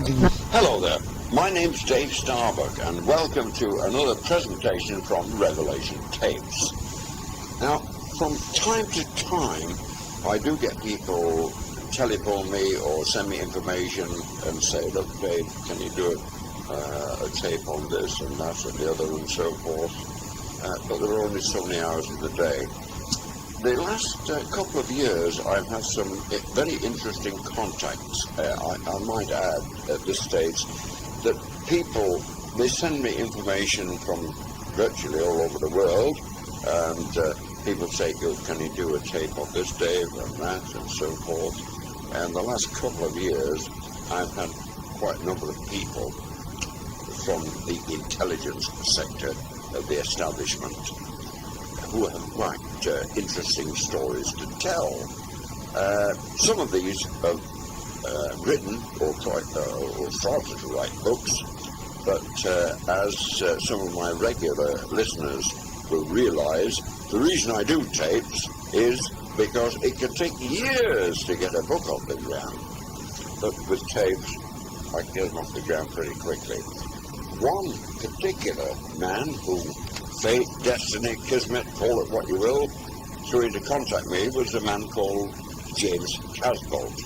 Hello there, my name's Dave Starbuck and welcome to another presentation from Revelation Tapes. Now, from time to time, I do get people telephone me or send me information and say, look Dave, can you do a tape on this and that and the other and so forth, but there are only so many hours in the day. The last couple of years I've had some very interesting contacts. I might add at this stage that people, they send me information from virtually all over the world, and people say, can you do a tape of this, Dave, and that and so forth. And the last couple of years I've had quite a number of people from the intelligence sector of the establishment who have quite interesting stories to tell. Some of these have written or started to write books, but as some of my regular listeners will realize, the reason I do tapes is because it can take years to get a book off the ground. But with tapes, I can get them off the ground pretty quickly. One particular man who fate, destiny, kismet, call it what you will, threw into contact me was a man called James Casbolt.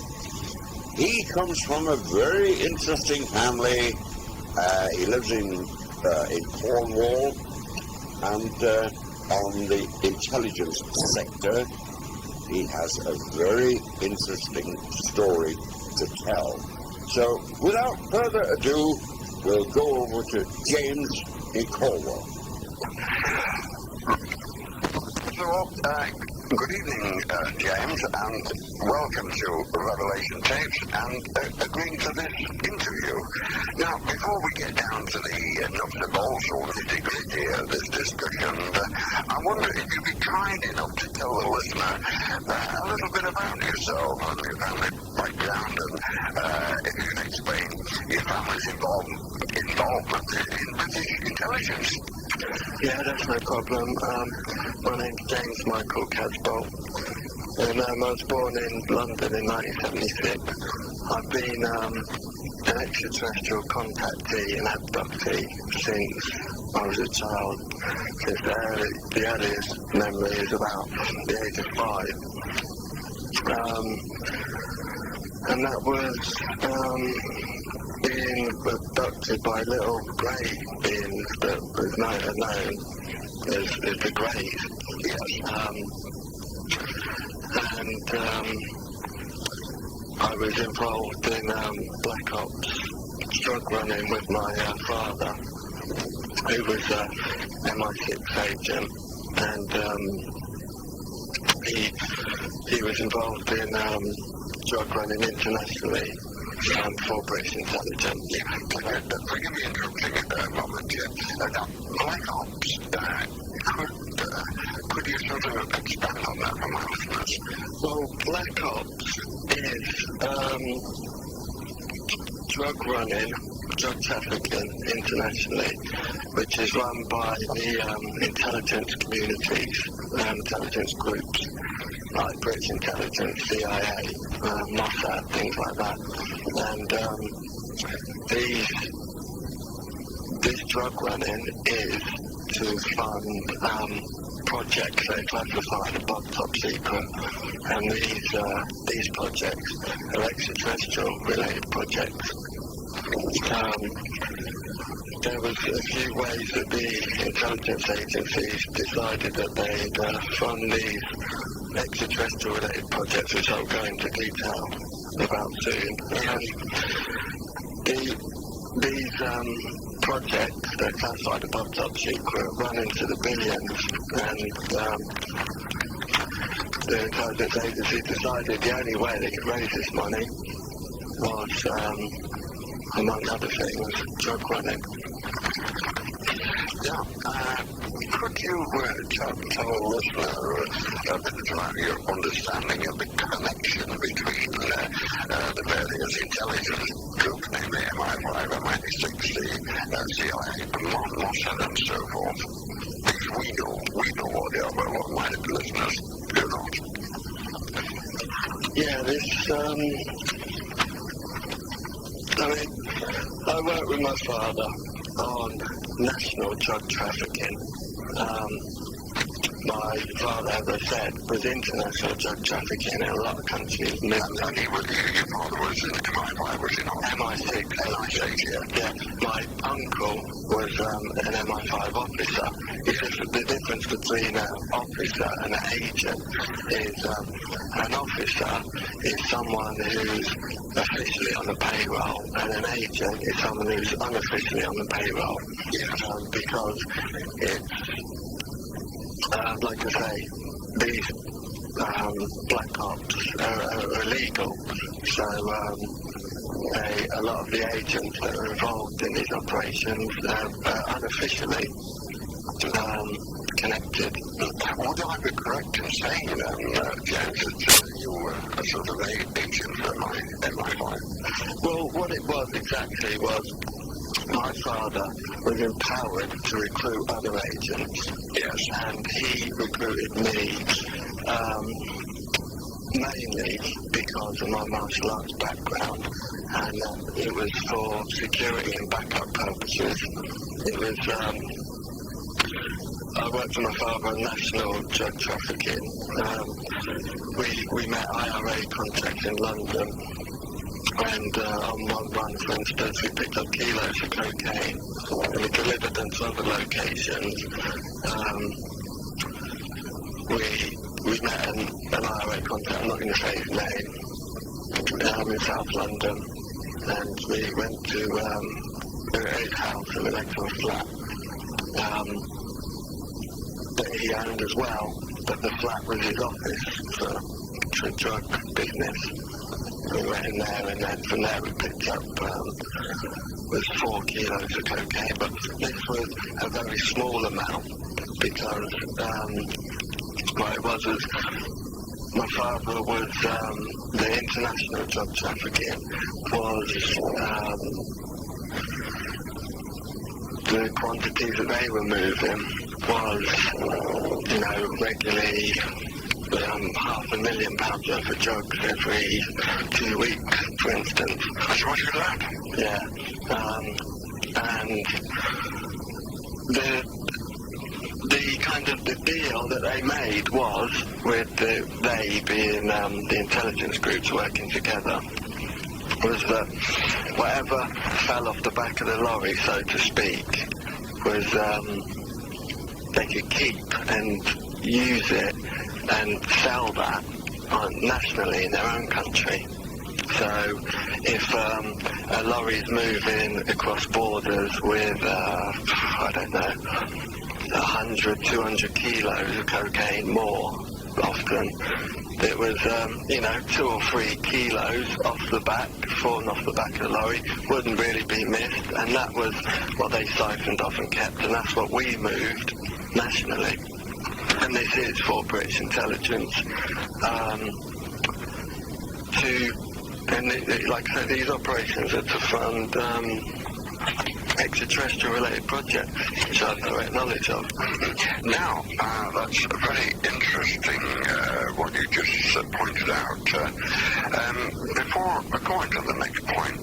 He comes from a very interesting family. He lives in Cornwall, and on the intelligence sector, he has a very interesting story to tell. So, without further ado, we'll go over to James in Cornwall. So, good evening, James, and welcome to Revelation Tapes and agreeing to this interview. Now, before we get down to the nuts and bolts or nitty-gritty of this discussion, I wonder if you'd be kind enough to tell the listener a little bit about yourself and your family background, and if you can explain your family's involvement in British intelligence. Yeah, that's no problem. My name's James Michael Casbolt, and I was born in London in 1976. I've been an extraterrestrial contactee and abductee since I was a child, since the earliest memory is about the age of 5. And that was being abducted by little grey beings that was known as the Greys. And I was involved in black ops drug running with my father, who was a MI6 agent, and he was involved in drug running internationally for British intelligence. Yeah, forgive me interrupting a moment here. Now, black ops, could you sort of expand on that for my listeners? Well, black ops is drug running, drug trafficking internationally, which is run by the intelligence communities, intelligence groups, like British intelligence, CIA, Mossad, things like that. And this drug running is to fund projects that are classified above top secret, and these projects are extraterrestrial related projects. There was a few ways that the intelligence agencies decided that they'd fund these extraterrestrial related projects, which I'll go into detail about soon. These projects that are classified above top secret run into the billions, and the intelligence agency decided the only way they could raise this money was, among other things, drug running. Now, could you tell a listener a bit about your understanding of the connection between the various intelligence groups, namely MI5, MI6, CIA, Mossad, and so forth? Because we know what they are, but what my listeners do not. Yeah, I mean, I worked with my father on national drug trafficking. My father, as I said, was international drug trafficking in a lot of countries. And your father was in MI5, was he not? MI6. MI6, yeah. Yeah, my uncle was an MI5 officer. It's just the difference between an officer and an agent is an officer is someone who's officially on the payroll, and an agent is someone who's unofficially on the payroll. Because it's, like I say, these black ops are illegal. So a lot of the agents that are involved in these operations are unofficially connected. Would I be correct in saying, James, that you were a sort of agent for MI5? Well, what it was exactly was my father was empowered to recruit other agents. Yes. And he recruited me mainly because of my martial arts background, and it was for security and backup purposes. It was, I worked for my father on national drug trafficking. We met IRA contacts in London, and on one run, for instance, we picked up kilos of cocaine, and we delivered them to other locations. We met an IRA contact, I'm not going to say his name, in South London, and we went to his house and we went to a flat that he owned as well, but the flat was his office for drug business. We went in there, and then from there we picked up was 4 kilos of cocaine, but this was a very small amount because what it was my father was the international drug trafficking was the quantities that they were moving was regularly £500,000 worth of drugs every 2 weeks, for instance. That's what you learned? Yeah. And the kind of the deal that they made was, with they being the intelligence groups working together, was that whatever fell off the back of the lorry, so to speak, was they could keep and use it and sell that nationally in their own country. So if a lorry's moving across borders with, 100, 200 kilos of cocaine more often, it was, 2 or 3 kilos off the back, falling off the back of the lorry, wouldn't really be missed, and that was what they siphoned off and kept, and that's what we moved nationally. And this is for British intelligence like I said, these operations are to fund extraterrestrial related projects, which I have direct knowledge of. Now, that's very interesting what you just pointed out. Before going to the next point,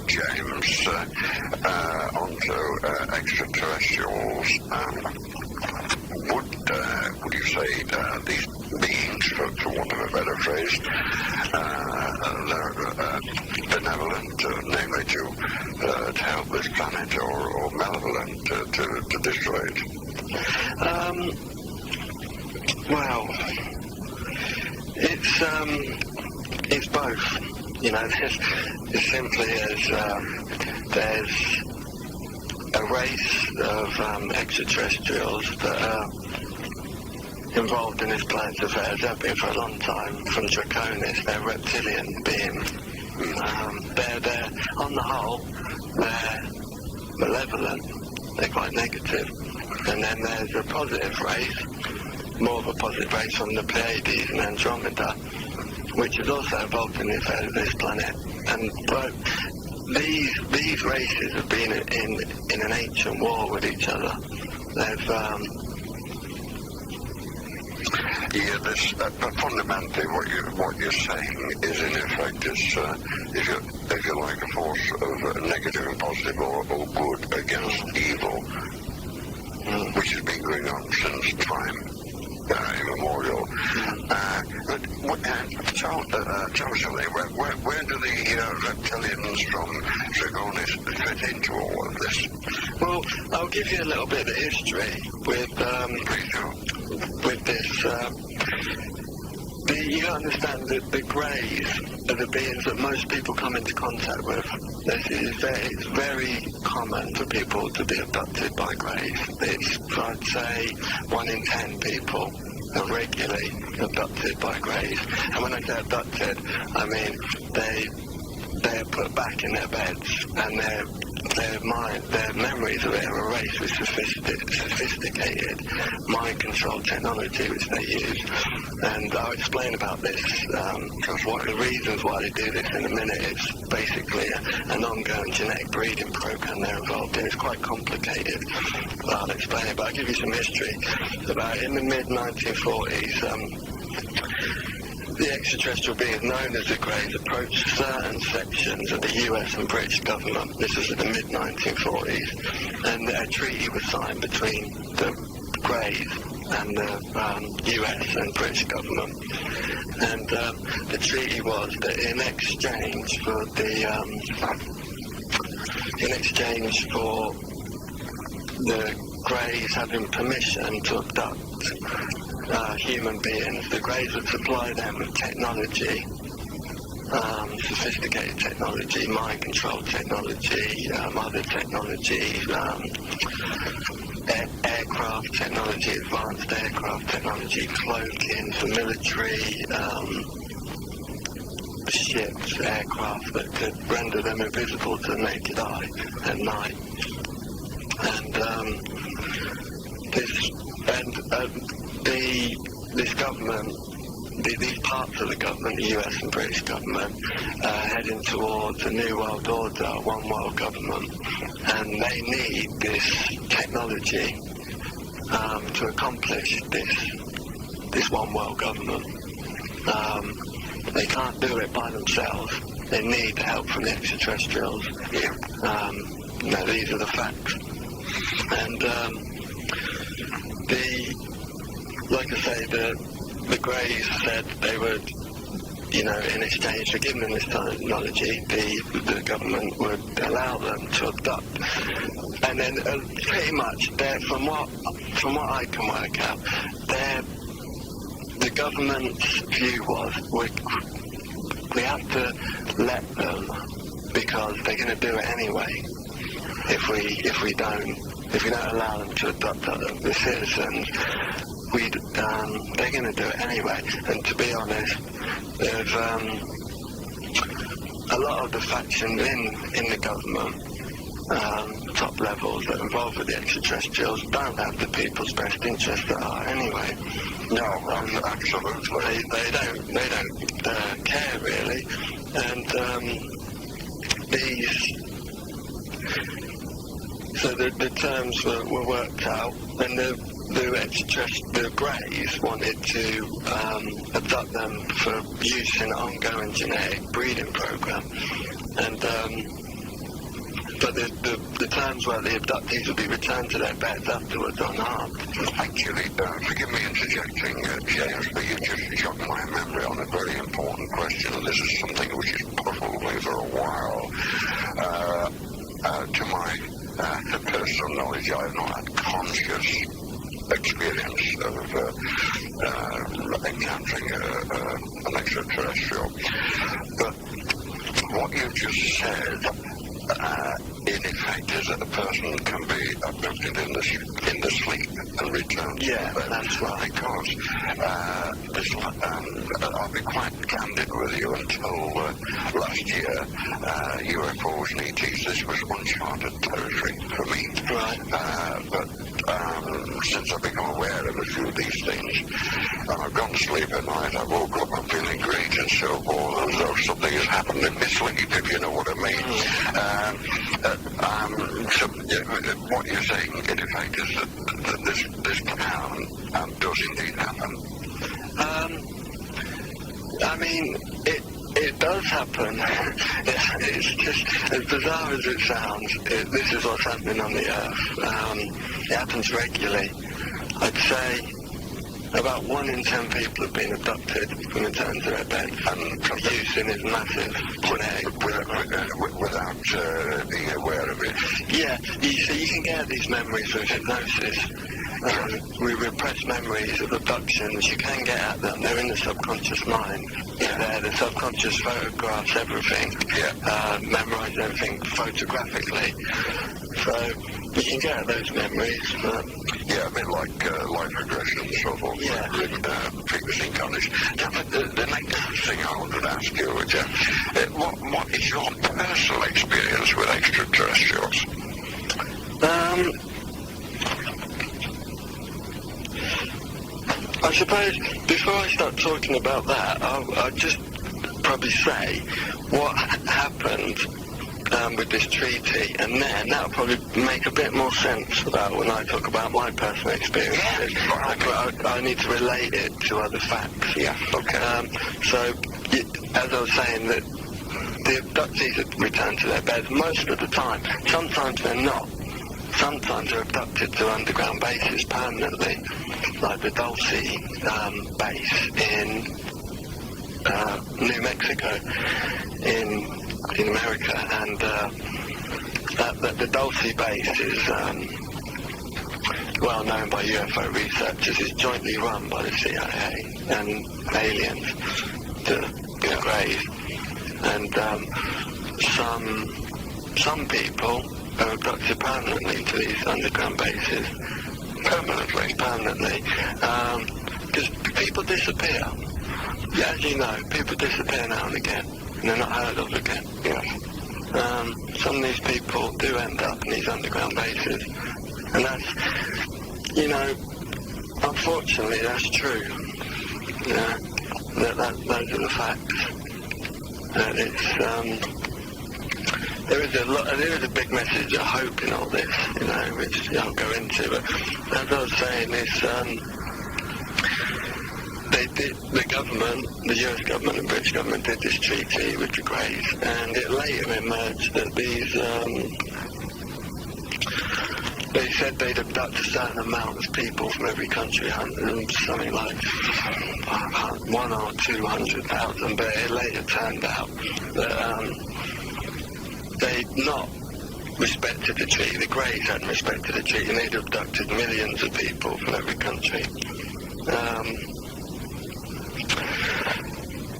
James, onto extraterrestrials, would you say these beings, for want of a better phrase, they're benevolent, namely to help this planet, or malevolent to destroy it? Well, it's both. As simply as there's a race of extraterrestrials that are involved in this planet's affairs. They've been for a long time, from Draconis. They're reptilian beings. They're on the whole, they're malevolent. They're quite negative. And then there's a positive race, more of a positive race from the Pleiades and Andromeda, which is also involved in the affairs of this planet. And but these races have been in an ancient war with each other. They've Yeah, this but fundamentally what you're saying is in effect if you like a force of negative and positive or good against evil, which has been going on since time immemorial. But tell us something. Where do the reptilians from Dragonis fit into all of this? Well, I'll give you a little bit of history with this. You understand that the greys are the beings that most people come into contact with. It's very common for people to be abducted by greys. It's, I'd say, 1 in 10 people are regularly abducted by greys. And when I say abducted, I mean they're put back in their beds and their memories of it are erased with sophisticated mind control technology which they use. And I'll explain about this because one of the reasons why they do this in a minute is basically an ongoing genetic breeding program they're involved in. It's quite complicated. I'll explain it, but I'll give you some history. About in the mid-1940s, the extraterrestrial beings known as the Greys approached certain sections of the US and British government. This was in the mid-1940s, and a treaty was signed between the Greys and the US and British government. And the treaty was that in exchange for the Greys having permission to abduct human beings, the Greys would supply them with technology, sophisticated technology, mind control technology, other technology, aircraft technology, advanced aircraft technology, cloaking for military, ships, aircraft that could render them invisible to the naked eye at night. This government, these parts of the government, the US and British government, heading towards a new world order, one world government, and they need this technology to accomplish this one world government. They can't do it by themselves. They need the help from the extraterrestrials. These are the facts. And like I say, the Greys said they would, in exchange for giving them this technology, the government would allow them to abduct. And then pretty much, from what I can work out, the government's view was we have to let them because they're going to do it anyway. If we don't allow them to abduct the citizens, they're going to do it anyway. And to be honest, there's a lot of the factions in the government, top levels that are involved with the extraterrestrials, don't have the people's best interests at heart anyway. No, absolutely. They don't care really, and so the terms were worked out, and the Greys wanted to abduct them for use in an ongoing genetic breeding program, and but the terms were the abductees would be returned to their beds afterwards unharmed. Actually, forgive me interjecting, James, but you just jogged my memory on a very important question, and this is something which has puzzled me for a while. To my personal knowledge, I have not had conscious experience of encountering an extraterrestrial. But what you just said, in effect, is that a person can be abducted in the sleep and returned. Yeah, that's right. Because I'll be quite candid with you. Until last year, UFOs and ETs, this was uncharted territory for me. Right. But since I've become aware of a few of these things, and I've gone to sleep at night, I woke up, I'm feeling great and so forth, as though something has happened in my sleep, if you know what I mean. So what you're saying, in effect, is that this can and does indeed happen. I mean, it does happen. It's just, as bizarre as it sounds, this is what's happening on the Earth. It happens regularly. I'd say about 1 in 10 people have been abducted from return to their beds and producing this massive genetic without being aware of it. Yeah, so you can get these memories with hypnosis. We repress memories of abductions. You can get at them. They're in the subconscious mind. The subconscious photographs everything, memorise everything photographically. So you can get at those memories. Yeah, a bit like life regression and so forth. Yeah. Previous incarnation. Now, the next thing I wanted to ask you, Jeff, what is your personal experience with extraterrestrials? I suppose before I start talking about that, I'll just probably say what happened with this treaty, and then that'll probably make a bit more sense about when I talk about my personal experiences. I need to relate it to other facts. Yeah, okay. So, as I was saying, that the abductees return to their beds most of the time. Sometimes they're not. Sometimes they're abducted to underground bases permanently, like the Dulce base in New Mexico in America, and the Dulce base is well known by UFO researchers. It's jointly run by the CIA and aliens, the Greys, and some people are abducted permanently to these underground bases. Permanently, because people disappear. Yeah, as you know, people disappear now and again, and they're not heard of again. Yeah. Some of these people do end up in these underground bases, and that's, unfortunately, that's true. Yeah, those are the facts. And it's there is a big message of hope in all this, which I'll go into. But as I was saying, the government, the US government and British government did this treaty with the Greys, and it later emerged that these, they said they'd abduct a certain amount of people from every country, something like 100,000 or 200,000, but it later turned out that they'd not respected the treaty. The Greys hadn't respected the treaty, and they'd abducted millions of people from every country.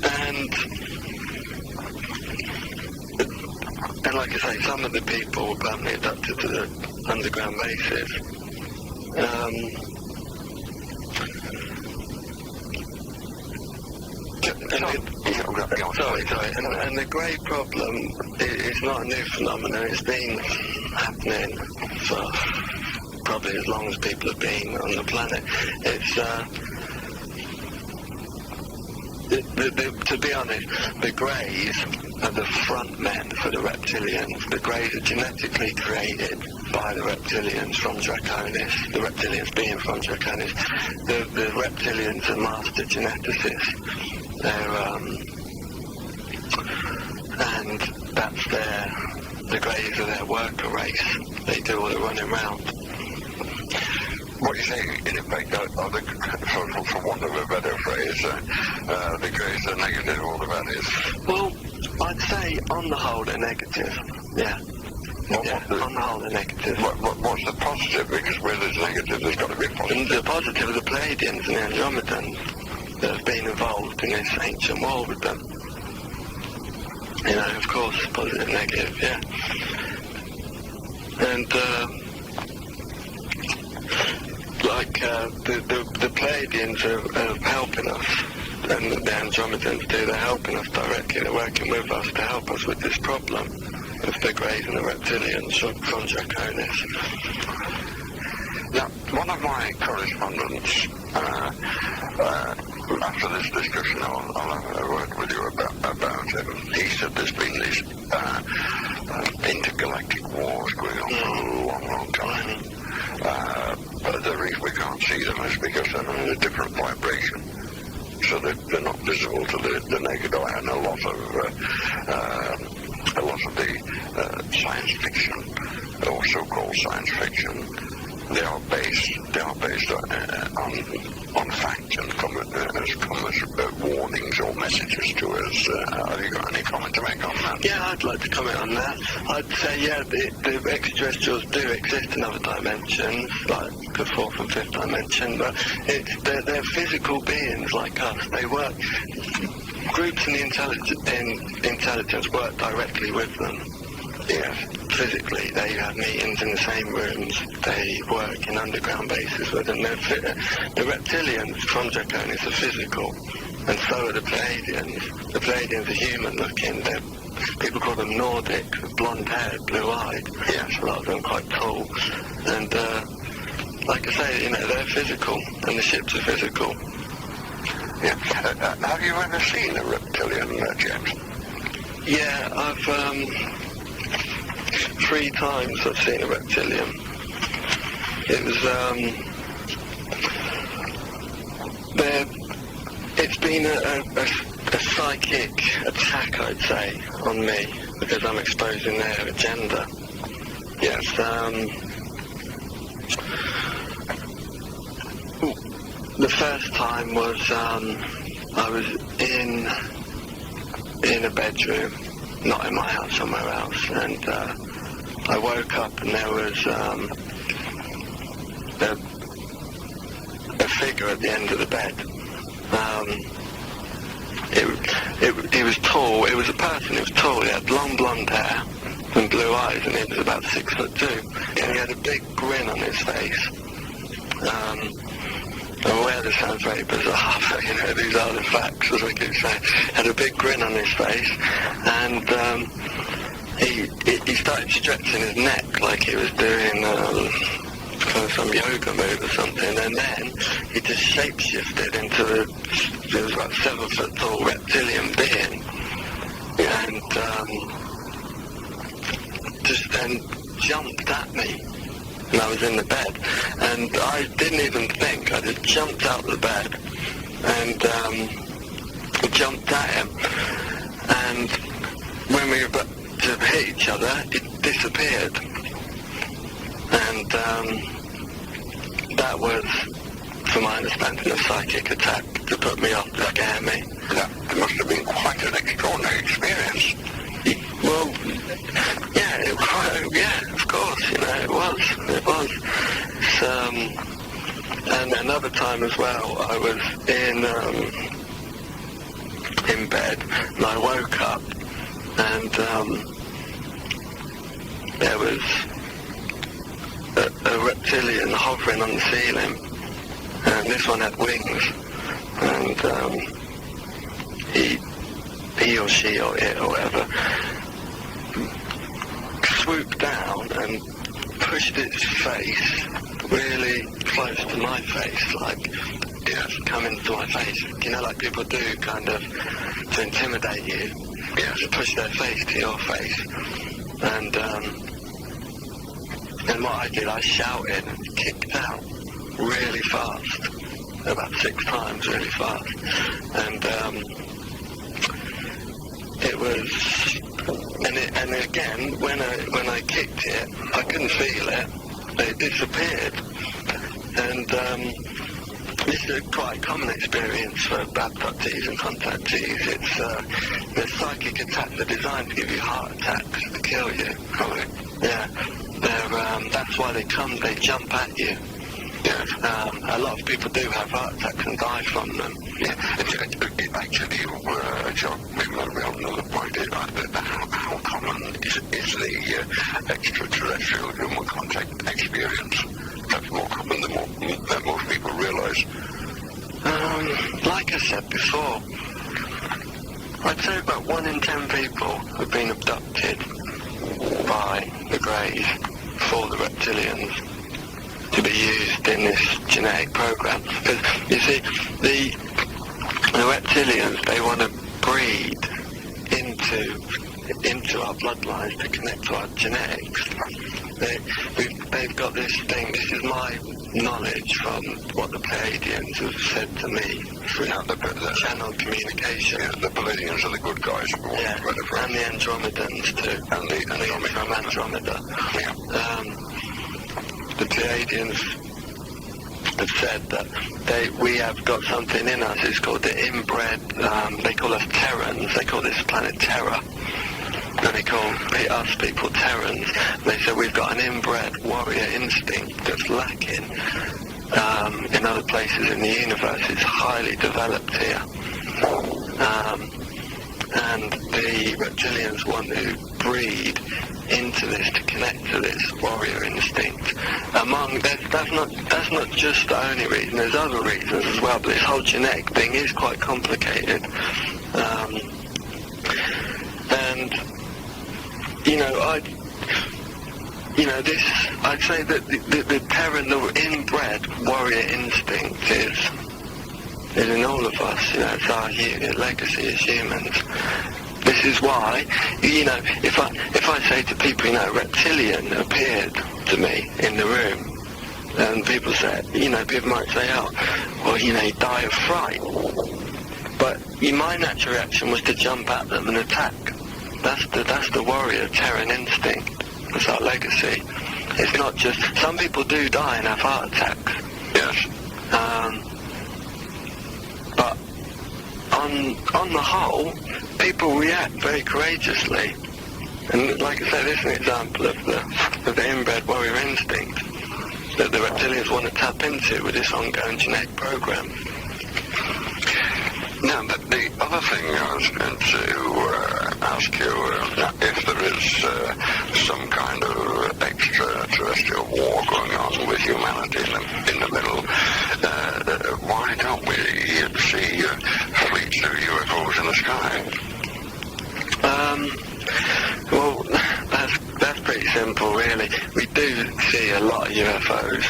And like I say, some of the people were permanently abducted to the underground bases. And the Grey problem is not a new phenomenon. It's been happening for probably as long as people have been on the planet. It's to be honest, the Greys are the front men for the reptilians. The Greys are genetically created by the reptilians from Draconis, the reptilians being from Draconis. The reptilians are master geneticists. And that's the Greys are their worker race. They do all the running around. What you say, in effect, for want of a better phrase, the Greys are negative, all the bad is? Well, I'd say on the whole they're negative, yeah. On the whole they're negative. What's the positive? Because where there's negative, there's got to be a positive. And the positive are the Pleiadians and the Andromedans that have been involved in this ancient war with them. Of course, positive, negative, yeah. And, the Pleiadians are helping us, and the Andromedans do, they're helping us directly, they're working with us to help us with this problem of the Greys and the reptilians from Draconis. Now, one of my correspondents, after this discussion, I'll have a word with you about him. He said there's been these intergalactic wars going on for a long, long time. But the reason we can't see them is because they're in a different vibration. so that they're not visible to the naked eye. And a lot of the science fiction, or so-called science fiction, they are based on fact and come as warnings or messages to us. Have you got any comment to make on that? Yeah, I'd like to comment on that. I'd say, yeah, the extraterrestrials do exist in other dimensions, like the fourth and fifth dimension, but they're physical beings like us. They work, groups in the intelligence work directly with them. Yeah, physically, they have meetings in the same rooms, they work in underground bases with them. The reptilians from Draconis are physical, and so are the Pleiadians. The Pleiadians are human-looking. People call them Nordic, blonde-haired, blue-eyed. Yes, a lot of them quite tall. And like I say, they're physical, and the ships are physical. Yeah. Have you ever seen a reptilian, James? Yeah, I've 3 times I've seen a reptilian. It was it's been a psychic attack, I'd say, on me, because I'm exposing their agenda. Yes. The first time was I was in a bedroom, not in my house, somewhere else, and I woke up and there was a figure at the end of the bed. He was tall. It was a person. He was tall. He had long blonde hair and blue eyes, and he was about 6'2". And he had a big grin on his face. I'm aware this sounds very bizarre, but these are the facts, as I keep saying. Had a big grin on his face, and he started stretching his neck like he was doing kind of some yoga move or something, and then he just shapeshifted into he was about 7 foot tall reptilian being, and just then jumped at me. And I was in the bed, and I didn't even think. I just jumped out of the bed and jumped at him. And when we were about to hit each other, it disappeared. And that was, from my understanding, a psychic attack to put me off, to scare me. That must have been quite an extraordinary experience. Well, yeah, of course, it was. And another time as well, I was in bed, and I woke up, and there was a reptilian hovering on the ceiling, and this one had wings, and he or she or it or whatever swooped down and pushed its face really close to my face, like, come into my face, like people do, kind of, to intimidate you, to push their face to your face, and what I did, I shouted and kicked out really fast, about 6 times really fast, and it was, and again, when I kicked it, I couldn't feel it. It disappeared, and this is a quite common experience for abductees and contactees. It's the psychic attacks are designed to give you heart attacks, to kill you. Right. Yeah, that's why they jump at you. Yes. A lot of people do have heart attacks and die from them. Yeah, it actually, John, maybe on another point, how common is the extraterrestrial human contact experience? That's more common than most people realise. Like I said before, I'd say about 1 in 10 people have been abducted by the Greys for the reptilians to be used in this genetic program. Because, you see, the reptilians, they want to breed into our bloodlines to connect to our genetics. They've got this thing, this is my knowledge from what the Pleiadians have said to me through the channel communication. Yeah, the Pleiadians are the good guys. Yeah, and the Andromedans too. And the from Andromeda. Yeah. The Pleiadians have said that we have got something in us. It's called the inbred. They call us Terrans. They call this planet Terra. And they call us people Terrans. They said we've got an inbred warrior instinct that's lacking in other places in the universe. It's highly developed here. And the reptilians want to breed into this to connect to this warrior instinct. That's not just the only reason. There's other reasons as well. But this whole genetic thing is quite complicated. And I'd say that the Terran, the inbred warrior instinct is in all of us. It's our legacy as humans. This is why, if I say to people, reptilian appeared to me in the room, and people say, people might say, you die of fright. But my natural reaction was to jump at them and attack. That's the warrior Terran instinct. That's our legacy. It's not just, some people do die and have heart attacks. Yes. But on the whole, people react very courageously. And like I say, this is an example of the inbred warrior instinct that the reptilians want to tap into with this ongoing genetic program. Now, the other thing I was going to ask you, if there is some kind of extraterrestrial war going on with humanity in the middle, why don't we see fleets of UFOs in the sky? Well, that's pretty simple, really. We do see a lot of UFOs.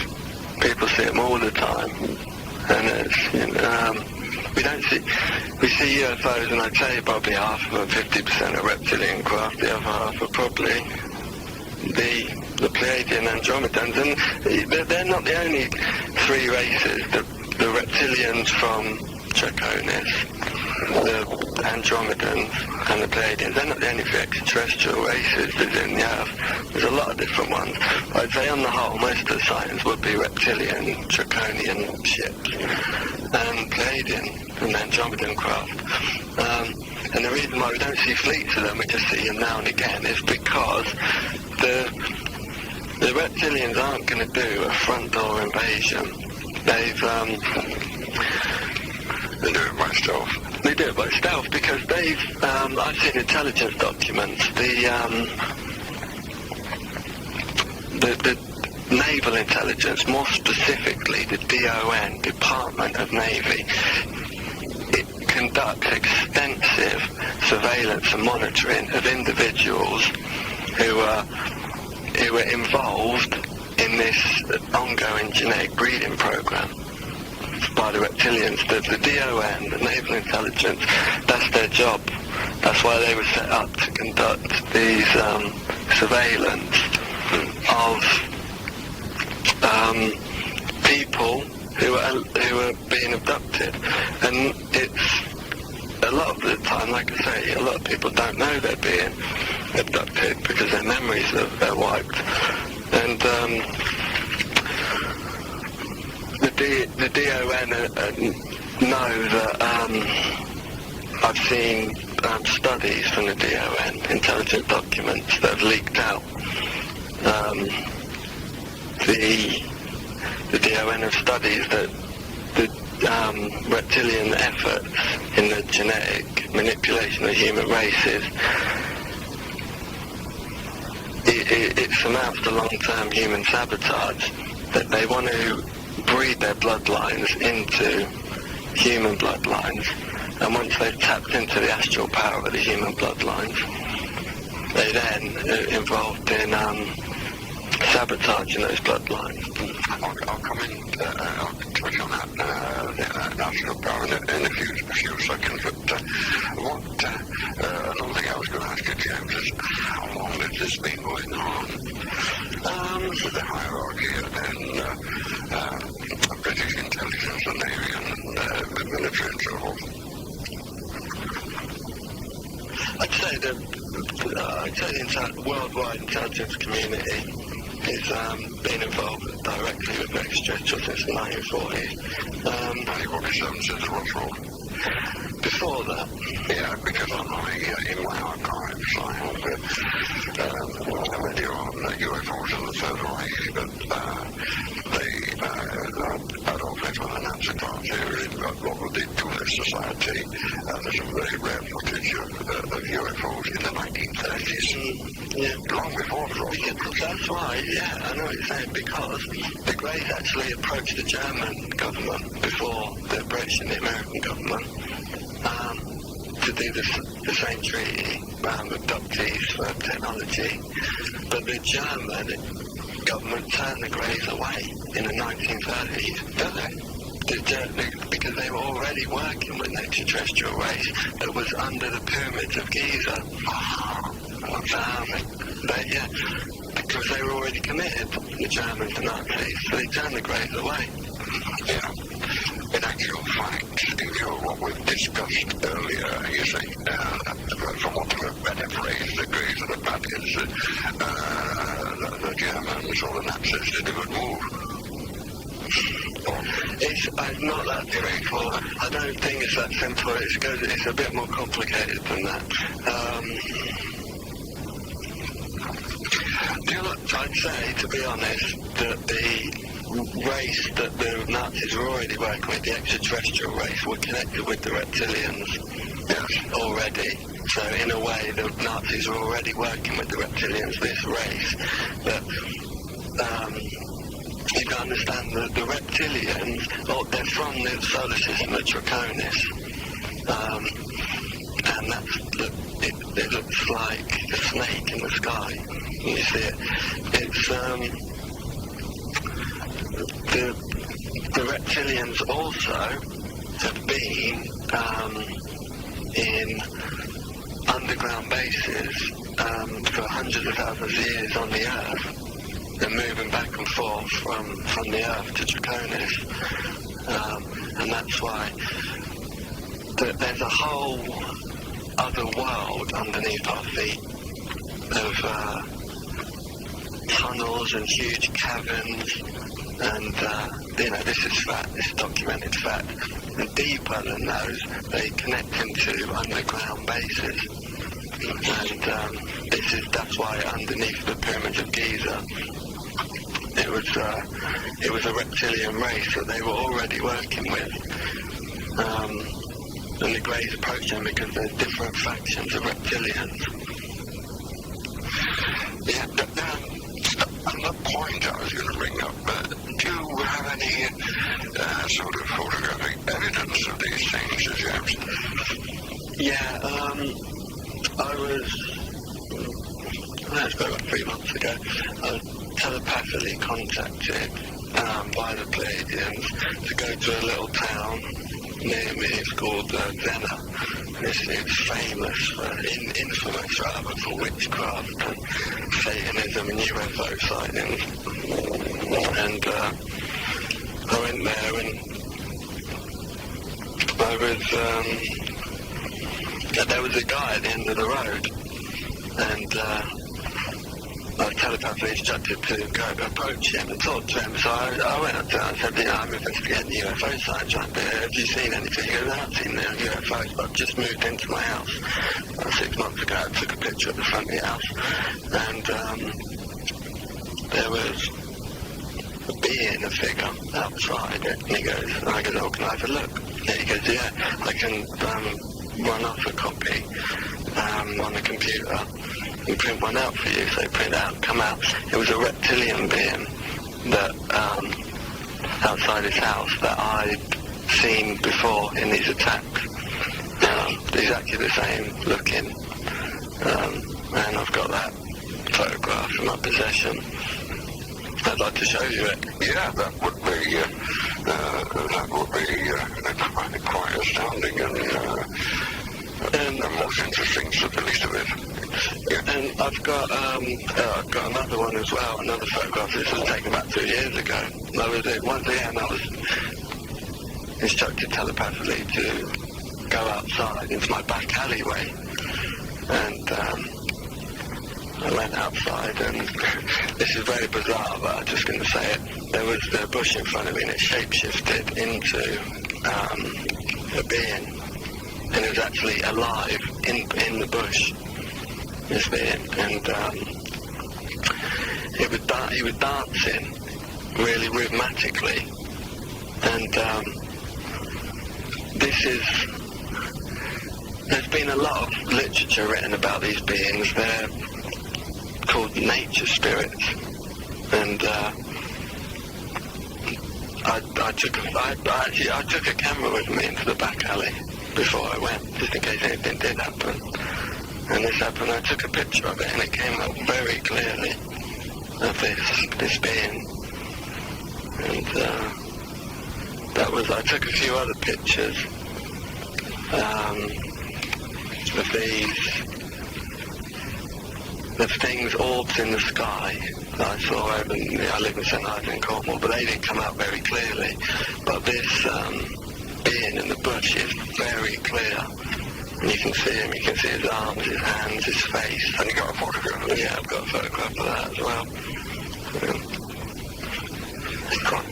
People see them all the time, and it's we see UFOs, and I'd say probably half of them, 50% are reptilian craft, the other half are probably the Pleiadian Andromedans, and they're not the only three races. The reptilians from Draconis, the Andromedans, and the Pleiadians, they're not the only three extraterrestrial races that's in the Earth. There's a lot of different ones. I'd say on the whole, most of the sightings would be reptilian, Draconian ships, and Pleiadian and Andromedan craft. And the reason why we don't see fleets of them, we just see them now and again, is because the reptilians aren't going to do a front door invasion. They do it by stealth. They do it by stealth because I've seen intelligence documents. The naval intelligence, more specifically the DON, Department of Navy, it conducts extensive surveillance and monitoring of individuals who are involved in this ongoing genetic breeding program by the reptilians. The DON, the naval intelligence, that's their job. That's why they were set up to conduct these surveillance of people who are being abducted. And it's a lot of the time, like I say, a lot of people don't know they're being abducted because their memories are wiped. And the DON know that I've seen studies from the DON, intelligence documents that have leaked out. The DON have studies that the reptilian efforts in the genetic manipulation of human races, it surmounts the long-term human sabotage, that they want to breed their bloodlines into human bloodlines, and once they've tapped into the astral power of the human bloodlines, they then are involved in sabotaging those bloodlines. I'll come in, I'll touch on that astral power in a few seconds, but another thing I was going to ask you, James, is how long has this been going on? to the hierarchy in British intelligence and Navy and the military and so forth? I'd say the worldwide intelligence community has been involved directly with extraterrestrials since the 1940s. 1947 since Roswell. Before that, yeah, because in my archives I have a video on UFOs in the Third Reich, but I don't think with an answer card here in what would they do this society. There's some very rare footage of UFOs in the 1930s. yeah. Long before Roswell. That's right, yeah, I know what you're saying, because the Greys actually approached the German government before the British and the American government to do the same treaty with abductees for technology, but the German government turned the Greys away in the 1930s. Did they? Because they were already working with an extraterrestrial race that was under the pyramids of Giza. Because they were already committed, the Germans and Nazis, so they turned the Greys away. Yeah. In actual fact, in view of what we've discussed earlier, you see, from what we've paraphrased, the Greys and the Badgers, the Germans or the Nazis did a good move. It's not that simple. I don't think it's that simple. It's a bit more complicated than that. I'd say, to be honest, that the race that the Nazis were already working with, the extraterrestrial race, were connected with the reptilians already. So in a way, the Nazis were already working with the reptilians, this race. But you can understand that the reptilians, they're from the solar system of Draconis. And it looks like a snake in the sky. You see it. It's the reptilians also have been in underground bases for hundreds of thousands of years on the Earth. They're moving back and forth from the Earth to Draconis, and that's why there's a whole other world underneath our feet of tunnels and huge caverns, and this is fact, this is documented fact. And deeper than those, they connect into underground bases, and that's why underneath the pyramids of Giza, it was a reptilian race that they were already working with. And the Greys approached them because there's different factions of reptilians. Yeah, another point I was going to bring up, do you have any sort of photographic evidence of these things, James? Yeah, it's about 3 months ago, I was telepathically contacted by the Pleiadians to go to a little town near me. It's called Zena. It's famous, infamous rather, for witchcraft and Satanism and UFO sightings. And I went there and there was a guy at the end of the road, and I was telepathically instructed to go approach him and talk to him. So I went up to him and said, I'm investigating UFO sightings right there. Have you seen anything? He goes, I haven't seen any UFOs, but I've just moved into my house 6 months ago. I took a picture of the front of the house, and there was a being, a figure outside it. And I goes, oh, can I have a look? And he goes, yeah, I can run off a copy on the computer and print one out for you. So print out, come out. It was a reptilian being that outside his house that I'd seen before in these attacks. Exactly the same looking, and I've got that photograph in my possession. I'd like to show you it. Yeah, that would be quite astounding and the most interesting, to the least of it. And I've got another one as well, another photograph. This was taken about 2 years ago. I was at once again, I was instructed telepathically to go outside into my back alleyway, and I went outside, and this is very bizarre, but I'm just going to say it. There was the bush in front of me, and it shapeshifted into a being, and it was actually alive in the bush, this being, and he was dancing really rhythmically, and there's been a lot of literature written about these beings. They're called nature spirits, and I took a camera with me into the back alley before I went, just in case anything did happen. And this happened. I took a picture of it, and it came out very clearly of this being. And I took a few other pictures of things, orbs in the sky that I saw over, I live in St. Ives in Cornwall, but they didn't come out very clearly. But this being in the bush is very clear. And you can see him, you can see his arms, his hands, his face. And you got a photograph of it? Yeah, I've got a photograph of that as well. It's quite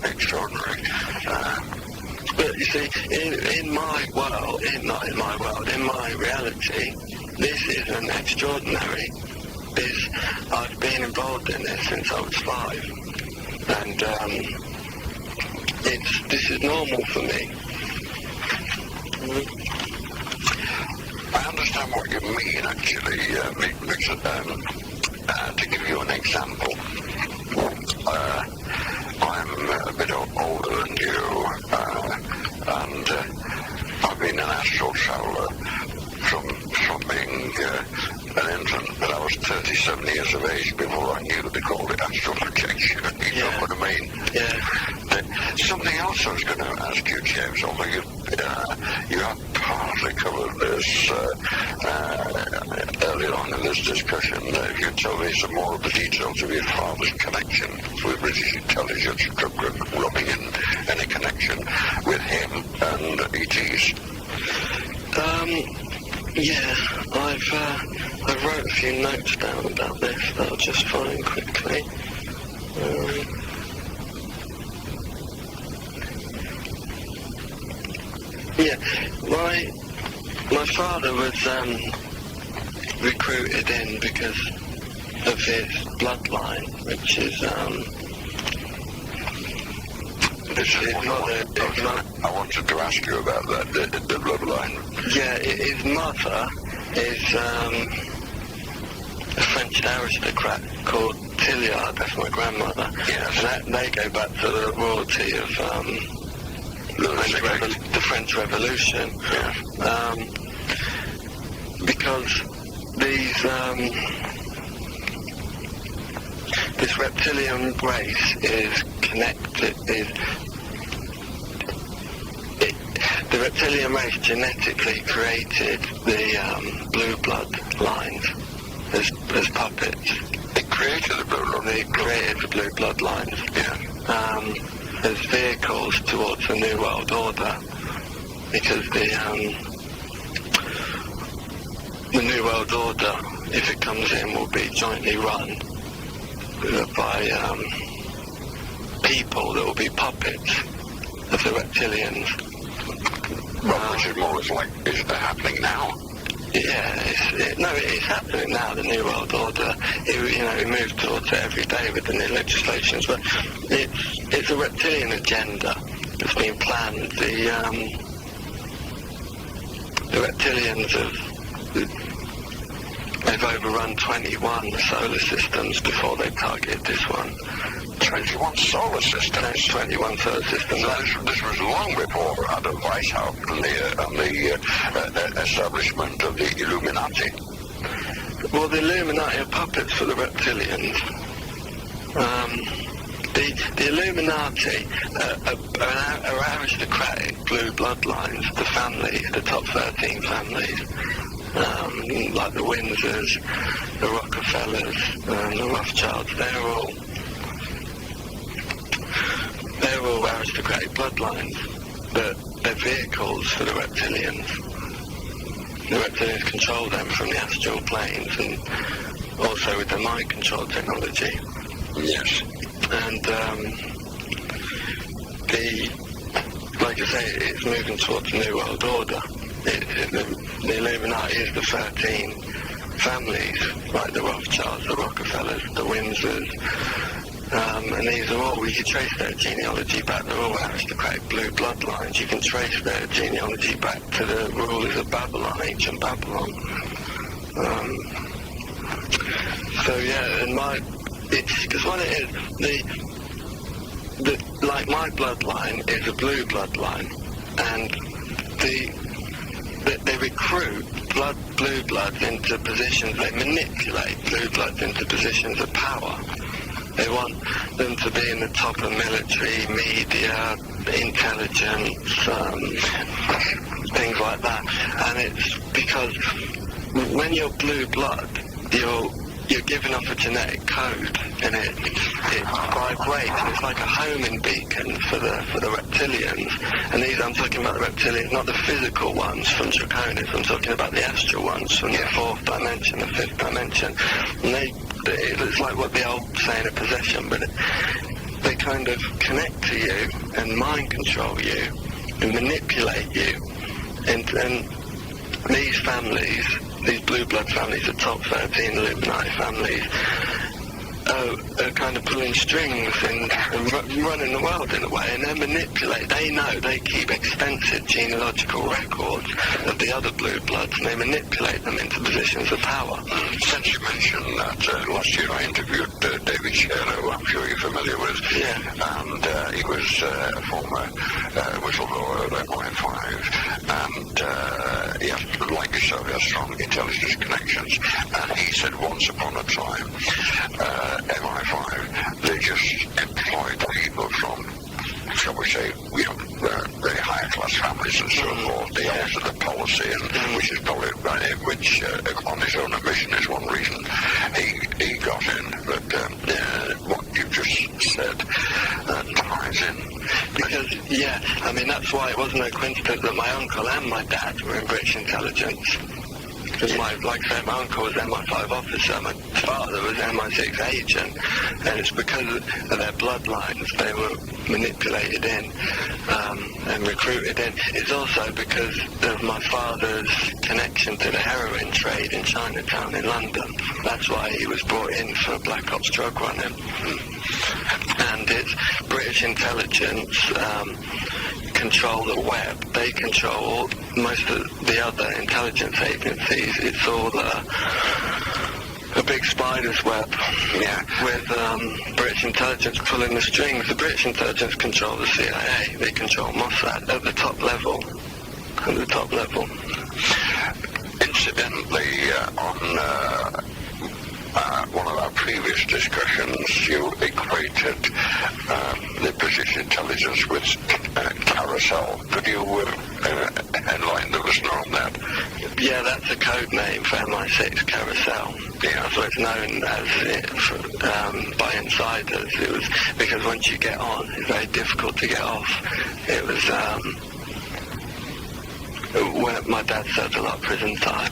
extraordinary. But you see, in my world, not in my world, in my reality, this is an extraordinary. I've been involved in this since I was 5, and this is normal for me. I understand what you mean, actually, because, to give you an example, I'm a bit older than you, and I've been an astral traveller from being an infant, but I was 37 years of age before I knew that they called it astral projection. You know what I mean? Yeah. Something else I was going to ask you, James, although you have partly covered this earlier on in this discussion. If you tell me some more of the details of your father's connection with British intelligence, rubbing in any connection with him and ETs. Yeah, I wrote a few notes down about this that I'll just find quickly. My father was recruited in because of his bloodline, which is I wanted to ask you about that, the bloodline. Yeah, his mother is a French aristocrat called Tilliard, that's my grandmother. Yes. And they go back to the royalty of the French Revolution. Yeah. Because this reptilian race is connected, the reptilian race genetically created the blue blood lines as puppets. They created the blue blood? They created the blue blood lines. Yeah. As vehicles towards the New World Order, because the New World Order, if it comes in, will be jointly run by people that will be puppets of the reptilians. Which is more like, is it happening now? Yeah, it's happening now, the New World Order. It moves towards it every day with the new legislations, but it's a reptilian agenda that's been planned. The reptilians they've overrun 21 solar systems before they targeted this one. 21 solar systems? 21 solar systems. So this was long before Adam Weishaupt and the establishment of the Illuminati. Well, the Illuminati are puppets for the reptilians. The Illuminati are aristocratic blue bloodlines, the top 13 families. like the Windsors, the Rockefellers, the Rothschilds. They're all aristocratic bloodlines, but they're vehicles for the reptilians. The reptilians control them from the astral planes, and also with the mind control technology. Yes. And like I say, it's moving towards the New World Order. The Illuminati is the 13 families, like the Rothschilds, the Rockefellers, the Windsors, and these are all, you can trace their genealogy back. They're all aristocratic blue bloodlines. You can trace their genealogy back to the rulers of Babylon, ancient Babylon. So yeah, and it's because what it is, like my bloodline is a blue bloodline, and they recruit blue bloods into positions, they manipulate blue bloods into positions of power. They want them to be in the top of military, media, intelligence, things like that. And it's because when you're blue blood, you're giving off a genetic code, and it vibrates, and it's like a homing beacon for the reptilians. And these, I'm talking about the reptilians, not the physical ones from Draconis. I'm talking about the astral ones from the fourth dimension, the fifth dimension. And it's like what the old saying of possession, but they kind of connect to you and mind control you and manipulate you. And these families, these blue blood families, the top 13 Illuminati families, are kind of pulling strings and running the world in a way, and they manipulate. They know they keep extensive genealogical records of the other blue bloods, and they manipulate them into positions of power. Since you mentioned that last year I interviewed David Starbuck, who I'm sure you're familiar with, and he was a former whistleblower of MI5, and he has, like yourself, he has strong intelligence connections, and he said once upon a time, MI5, they just employed people from, shall we say, very higher class families and so forth. They altered the policy, and which is probably which on his own admission is one reason he got in. But what you just said ties in. Because, I mean, that's why it wasn't a coincidence that my uncle and my dad were in British intelligence. Because like I said, my uncle was MI5 officer, my father was MI6 agent, and it's because of their bloodlines they were manipulated in and recruited in. It's also because of my father's connection to the heroin trade in Chinatown in London. That's why he was brought in for Black Ops drug running. And it's British intelligence control the web. They control most of the other intelligence agencies. It's all a big spider's web, with British intelligence pulling the strings. The British intelligence control the CIA. They control Mossad at the top level. Incidentally, on one of our previous discussions, you equated the British intelligence with Carousel. Could you enlighten the listener on that? Yeah, that's a code name for MI6, Carousel. Yeah, so it's known as it by insiders. It was because once you get on, it's very difficult to get off. It was when my dad served a lot of prison time.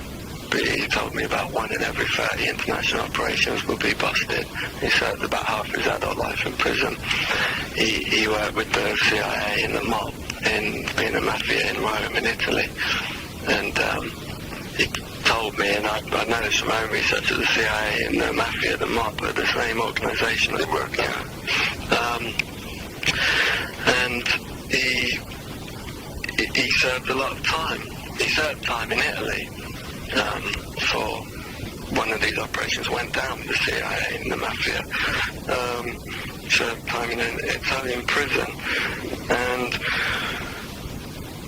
He told me about 1 in every 30 international operations would be busted. He served about half his adult life in prison. He worked with the CIA and the mob in being a mafia in Rome in Italy. And he told me, and I know this from my own research, that the CIA and the mafia, the mob, are the same organisation. They work now. And he served a lot of time. He served time in Italy. For one of these operations went down with the CIA and the mafia. Served time in an Italian prison, and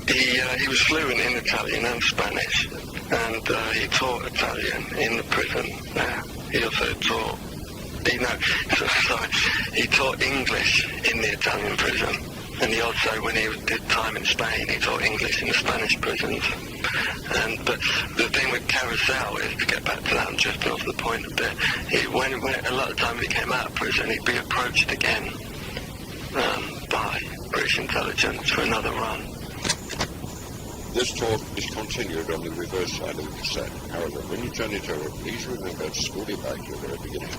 he was fluent in Italian and Spanish, and he taught Italian in the prison there. He also taught, he taught English in the Italian prison. And he also, when he did time in Spain, he taught English in the Spanish prisons. But the thing with Carousel is, to get back to that, I'm drifting off the point a bit, when a lot of time he came out of prison, he'd be approached again by British intelligence for another run. This talk is continued on the reverse side of the cassette. However, when you turn it over, please remember to spool it back to the very beginning.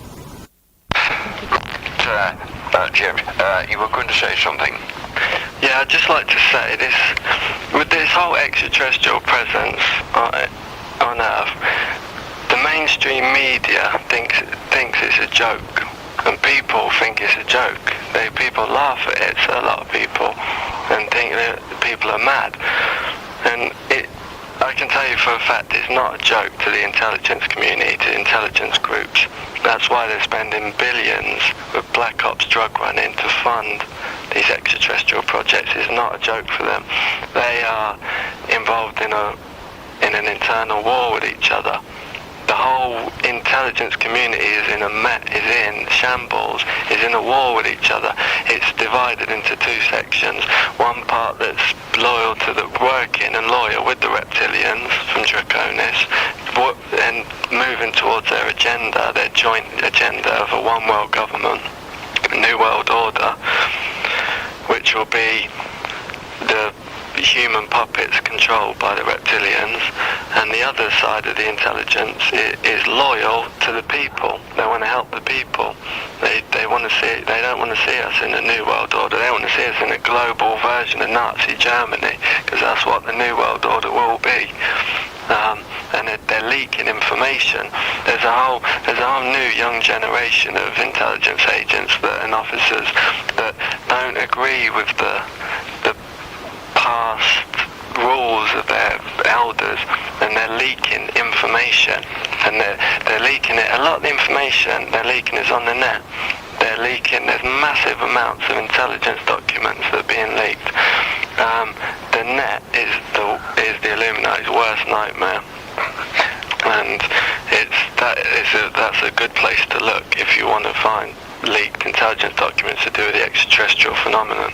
James, you were going to say something. Yeah, I'd just like to say this, with this whole extraterrestrial presence on Earth, the mainstream media thinks it's a joke, and people think it's a joke. People laugh at it, so a lot of people, and think that people are mad. And I can tell you for a fact it's not a joke to the intelligence community, to intelligence groups. That's why they're spending billions with Black Ops drug running to fund these extraterrestrial projects. It's not a joke for them. They are involved in an internal war with each other. The whole intelligence community is in shambles, is in a war with each other. It's divided into two sections. One part that's loyal to working and loyal with the reptilians from Draconis, and moving towards their agenda, their joint agenda of a one world government, a new world order, which will be the human puppets controlled by the reptilians, and the other side of the intelligence is loyal to the people. They want to help the people. They want to see. They don't want to see us in a new world order. They want to see us in a global version of Nazi Germany, because that's what the new world order will be. And they're leaking information. There's a whole new young generation of intelligence agents and officers that don't agree with the past rules of their elders, and they're leaking information, and they're leaking it. A lot of the information they're leaking is on the net. There's massive amounts of intelligence documents that are being leaked. The net is the Illuminati's worst nightmare, and that's a good place to look if you want to find leaked intelligence documents to do with the extraterrestrial phenomenon.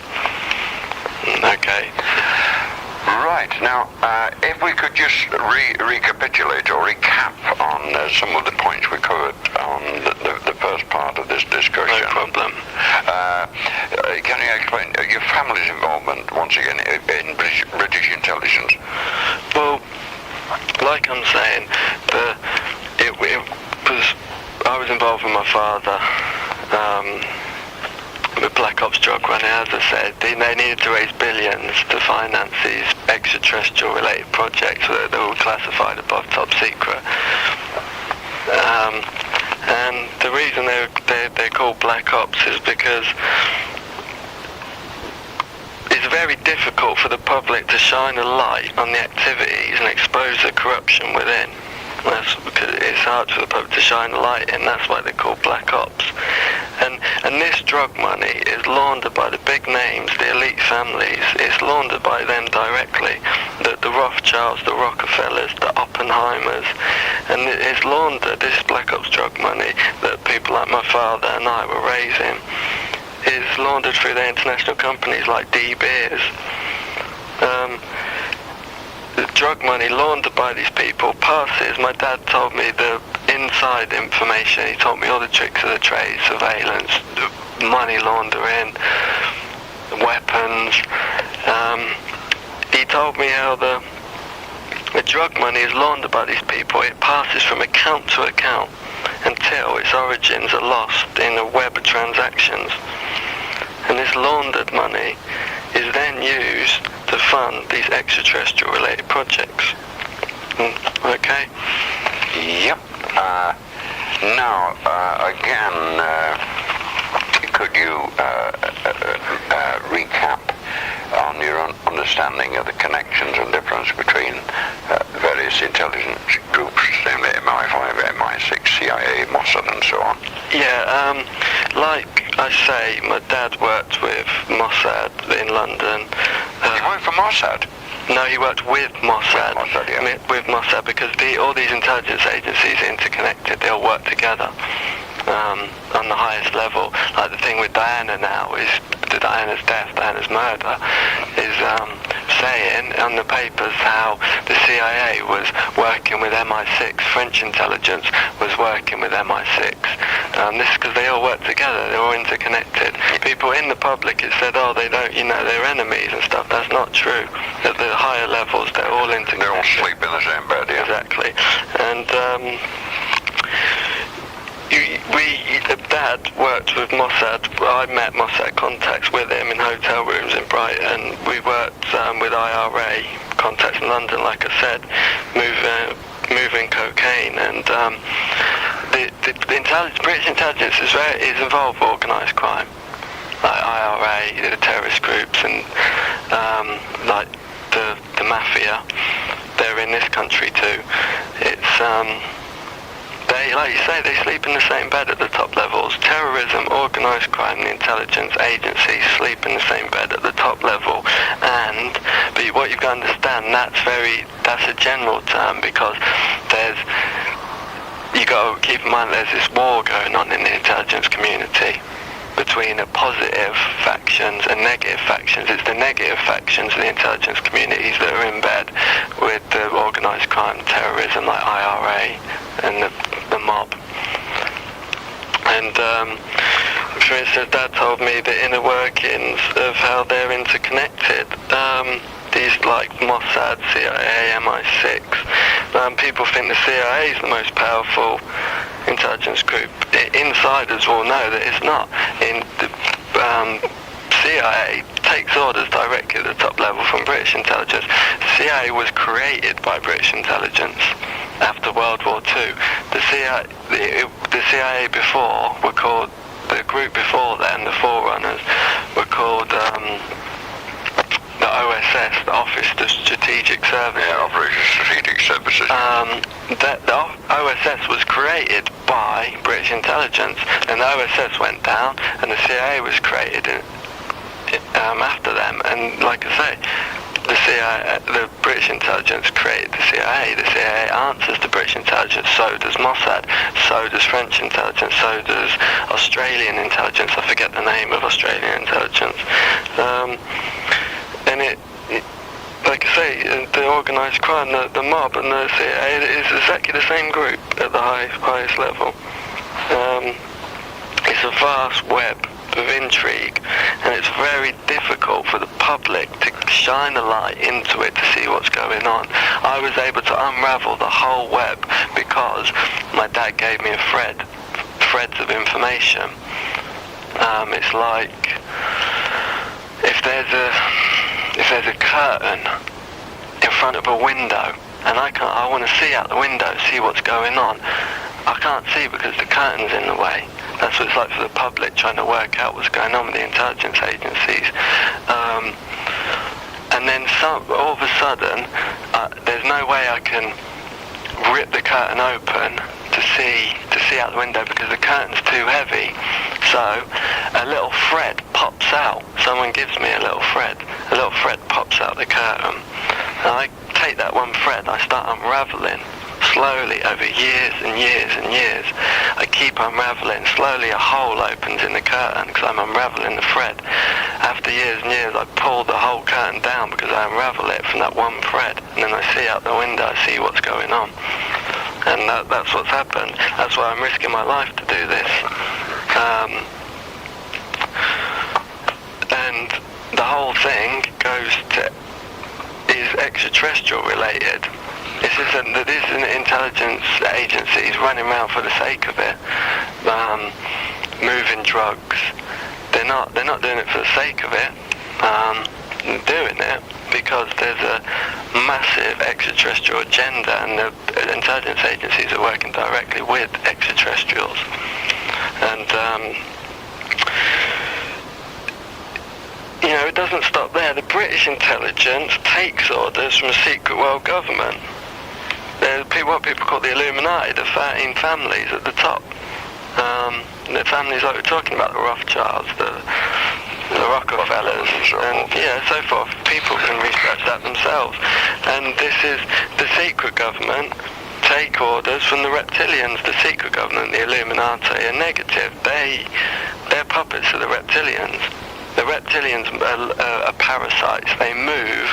Okay. Right. Now, if we could just recapitulate or recap on some of the points we covered on the first part of this discussion. No problem. Can you explain your family's involvement, once again, in British intelligence? Well, like I'm saying, I was involved with my father, with Black Ops drug running. As I said, they needed to raise billions to finance these extraterrestrial related projects that were classified above top secret. And the reason they're called Black Ops is because it's very difficult for the public to shine a light on the activities and expose the corruption within. That's because it's hard for the public to shine a light in. That's why they're called Black Ops. And this drug money is laundered by the big names, the elite families. It's laundered by them directly. The Rothschilds, the Rockefellers, the Oppenheimers. And it's laundered, this Black Ops drug money that people like my father and I were raising, is laundered through their international companies like De Beers. The drug money laundered by these people passes. My dad told me the inside information. He taught me all the tricks of the trade, surveillance, money laundering, weapons. He told me how the drug money is laundered by these people. It passes from account to account until its origins are lost in a web of transactions. And this laundered money is then used to fund these extraterrestrial related projects. Okay? Yep. Now, again, could you recap on your understanding of the connections and difference between various intelligence groups, namely MI5, MI6, CIA, Mossad, and so on? Yeah, like I say, my dad worked with Mossad in London. He worked for Mossad? No, he worked with Mossad. With Mossad, because all these intelligence agencies are interconnected. They all work together on the highest level. Like the thing with Diana now is the Diana's death, Diana's murder, is saying on the papers how the CIA was working with MI6, French intelligence was working with MI6. This is because they all work together, they're all interconnected. People in the public, it said, oh, they don't, they're enemies and stuff. That's not true. At the higher levels, they're all interconnected. They all sleep in the same bed, yeah. Exactly. And Dad worked with Mossad. I met Mossad contacts with him in hotel rooms in Brighton. We worked with IRA contacts in London, like I said, moving cocaine. And the British intelligence is involved with organised crime, like IRA, the terrorist groups, and like the mafia. They're in this country too. It's they, like you say, they sleep in the same bed at the top levels. Terrorism, organised crime, the intelligence agencies sleep in the same bed at the top level. But what you've got to understand, that's a general term, because you got to keep in mind there's this war going on in the intelligence community between the positive factions and negative factions. It's the negative factions of the intelligence communities that are in bed with the organised crime, terrorism, like IRA and the mob. And for instance, Dad told me the inner workings of how they're interconnected. These like Mossad, CIA, MI6. People think the CIA is the most powerful intelligence group. Insiders will know that it's not. The CIA takes orders directly at the top level from British intelligence. CIA was created by British intelligence after World War II. The CIA before were called, the group before then, the forerunners, were called the OSS, the Office of Strategic Services. Yeah, Operative Strategic Services. The OSS was created by British intelligence, and the OSS went down, and the CIA was created after them. And like I say, the British intelligence created the CIA. The CIA answers to British intelligence. So does Mossad. So does French intelligence. So does Australian intelligence. I forget the name of Australian intelligence. And it, like I say, the organised crime, the mob, and the CIA is exactly the same group at the highest level. It's a vast web of intrigue, and it's very difficult for the public to shine a light into it to see what's going on. I was able to unravel the whole web because my dad gave me threads of information. It's like if there's a curtain in front of a window, and I want to see out the window, see what's going on. I can't see because the curtain's in the way. That's what it's like for the public trying to work out what's going on with the intelligence agencies. And then all of a sudden, there's no way I can rip the curtain open to see out the window because the curtain's too heavy. So a little thread pops out. Someone gives me a little thread. A little thread pops out the curtain. And I take that one thread, I start unraveling. Slowly, over years and years and years, I keep unraveling. Slowly a hole opens in the curtain because I'm unraveling the thread. After years and years, I pull the whole curtain down because I unravel it from that one thread. And then I see out the window, I see what's going on. And that's what's happened. That's why I'm risking my life to do this. And the whole thing is extraterrestrial related. This isn't intelligence agencies running around for the sake of it, moving drugs. They're not doing it for the sake of it. They're doing it because there's a massive extraterrestrial agenda, and the intelligence agencies are working directly with extraterrestrials. And it doesn't stop there. The British intelligence takes orders from a secret world government. There's what people call the Illuminati, the 13 families at the top. The families like we're talking about, the Rothschilds, the Rockefellers, and so forth. People can research that themselves. And this is the secret government take orders from the reptilians. The secret government, the Illuminati, are negative. They're puppets of the reptilians. the reptilians are parasites. They move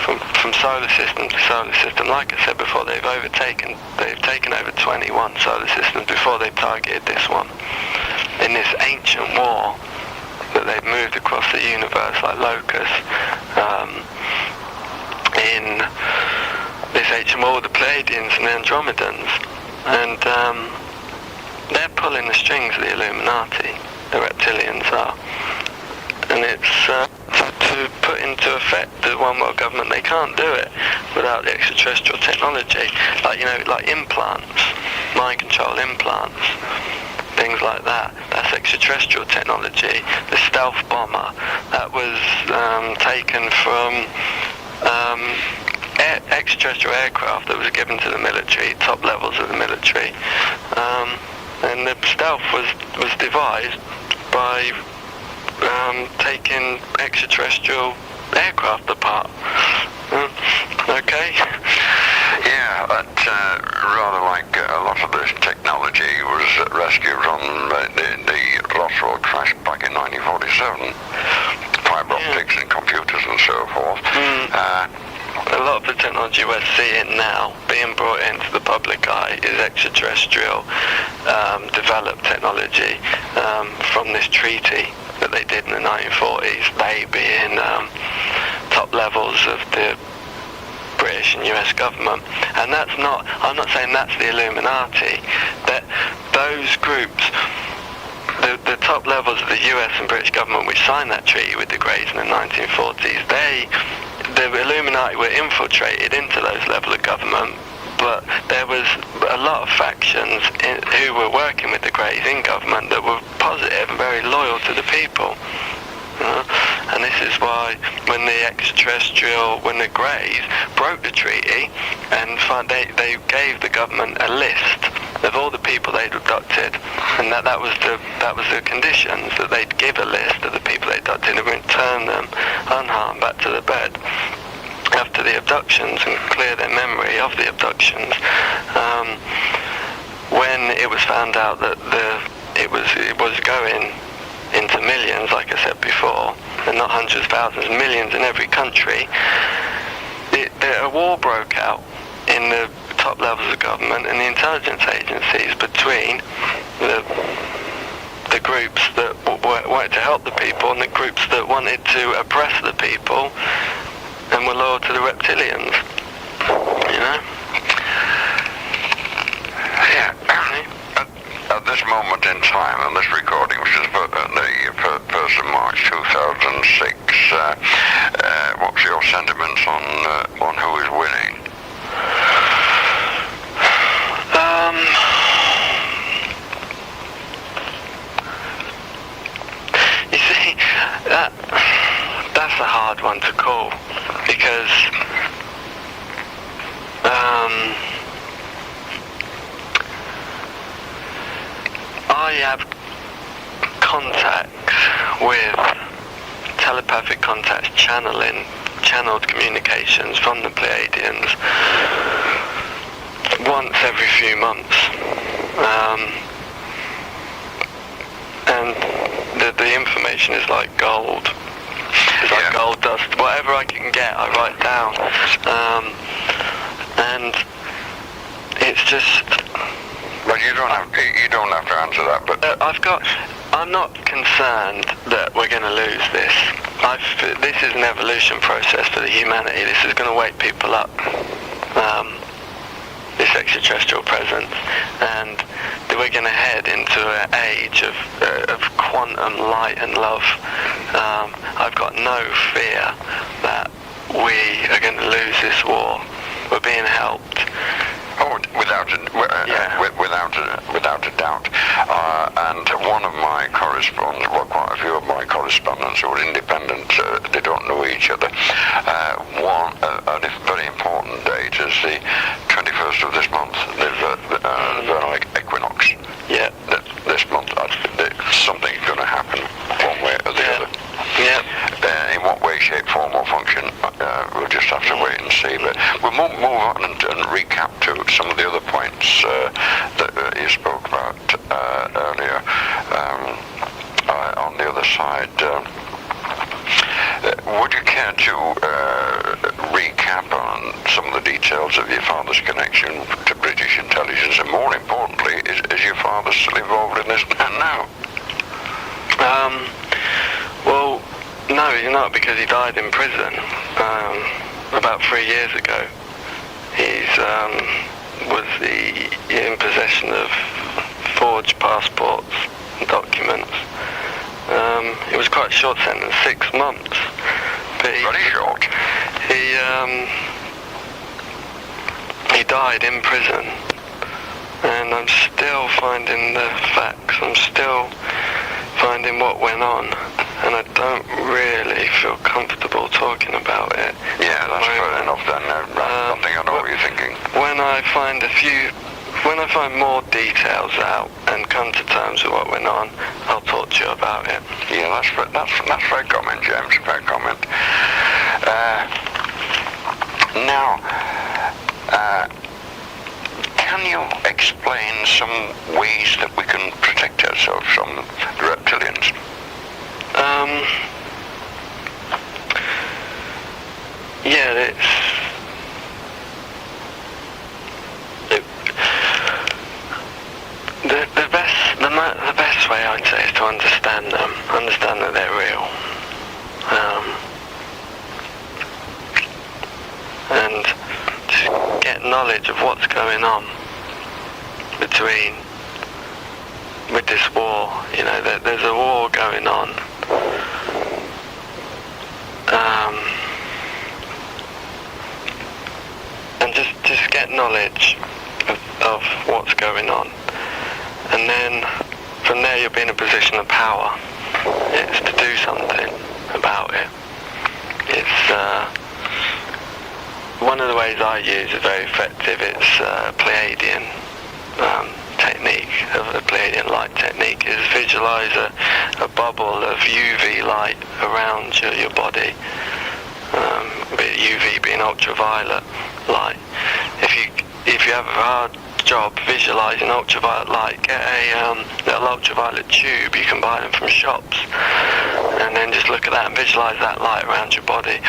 from solar system to solar system. Like I said before, they've taken over 21 solar systems before they targeted this one. In this ancient war that they've moved across the universe like locusts, in this ancient war with the Pleiadians and the Andromedans, and they're pulling the strings of the Illuminati, the reptilians are, and it's to put into effect the one world government. They can't do it without the extraterrestrial technology, like implants, mind control implants, things like that. That's extraterrestrial technology. The stealth bomber that was taken from extraterrestrial aircraft that was given to the military, top levels of the military, and the stealth was devised by taking extraterrestrial aircraft apart. Okay? Yeah, that rather like a lot of this technology was rescued from the Roswell crash back in 1947. Fiber optics and computers and so forth. A lot of the technology we're seeing now being brought into the public eye is extraterrestrial developed technology from this treaty that they did in the 1940s, they being top levels of the British and US government. And I'm not saying that's the Illuminati, that those groups, the top levels of the US and British government which signed that treaty with the Greys in the 1940s, the Illuminati were infiltrated into those levels of government, but there was a lot of factions who were working with the Greys in government that were positive and very loyal to the people. And this is why when the Greys broke the treaty and they gave the government a list of all the people they'd abducted, and that was the conditions, that they'd give a list of the people they'd abducted and return them unharmed back to the bed after the abductions and clear their memory of the abductions. When it was found out that it was going into millions, like I said before, and not hundreds of thousands, millions in every country, a war broke out in the top levels of government and the intelligence agencies between the groups that wanted to help the people and the groups that wanted to oppress the people and were loyal to the reptilians, Yeah. At this moment in time, on this recording, which is the 1st of March 2006, what's your sentiments on who is winning? You see, that's a hard one to call, because I have contacts with telepathic contacts, channeled communications from the Pleiadians once every few months, and the information is like gold. It's like gold dust. Whatever I can get, I write down, and it's just. But you don't have to answer that. But I'm not concerned that we're going to lose this. This is an evolution process for the humanity. This is going to wake people up. This extraterrestrial presence, and we're going to head into an age of quantum light and love. I've got no fear that we are going to lose this war. We're being helped. Oh, without a doubt. And one of my correspondents, well, quite a few of my correspondents who are independent, they don't know each other. A very important date is the 21st of this month, the vernal equinox. Yeah. This month, something's going to happen one way or the other. Yeah. In what way, shape, form or function, we'll just have to wait and see. But we'll move on and recap to some of the other points that you spoke about earlier. On the other side, would you care to recap on some of the details of your father's connection to British intelligence, and more importantly, is your father still involved in this now? Well, no, he's not, because he died in prison about 3 years ago. He's was in possession of forged passports and documents. It was quite a short sentence, 6 months. But Very short. He died in prison, and I'm still finding the facts. I'm still finding what went on, and I don't really feel comfortable talking about it. Yeah, that's fair enough then. I think I know what you're thinking. When I find more details out and come to terms with what went on, I'll talk to you about it. Yeah, that's fair comment, James. Fair comment. Now, can you explain some ways that we can protect ourselves from the reptilians? Yeah, the best way I'd say is to understand them, understand that they're real, and to get knowledge of what's going on with this war. You know, there's a war going on. And just get knowledge of what's going on, and then from there you'll be in a position of power. It's to do something about it. It's one of the ways I use is very effective. It's Pleiadian technique, of the Pleiadian light technique, is visualize a bubble of UV light around your body. UV being ultraviolet light. If you have a hard job visualizing ultraviolet light, get a little ultraviolet tube. You can buy them from shops, and then just look at that and visualize that light around your body.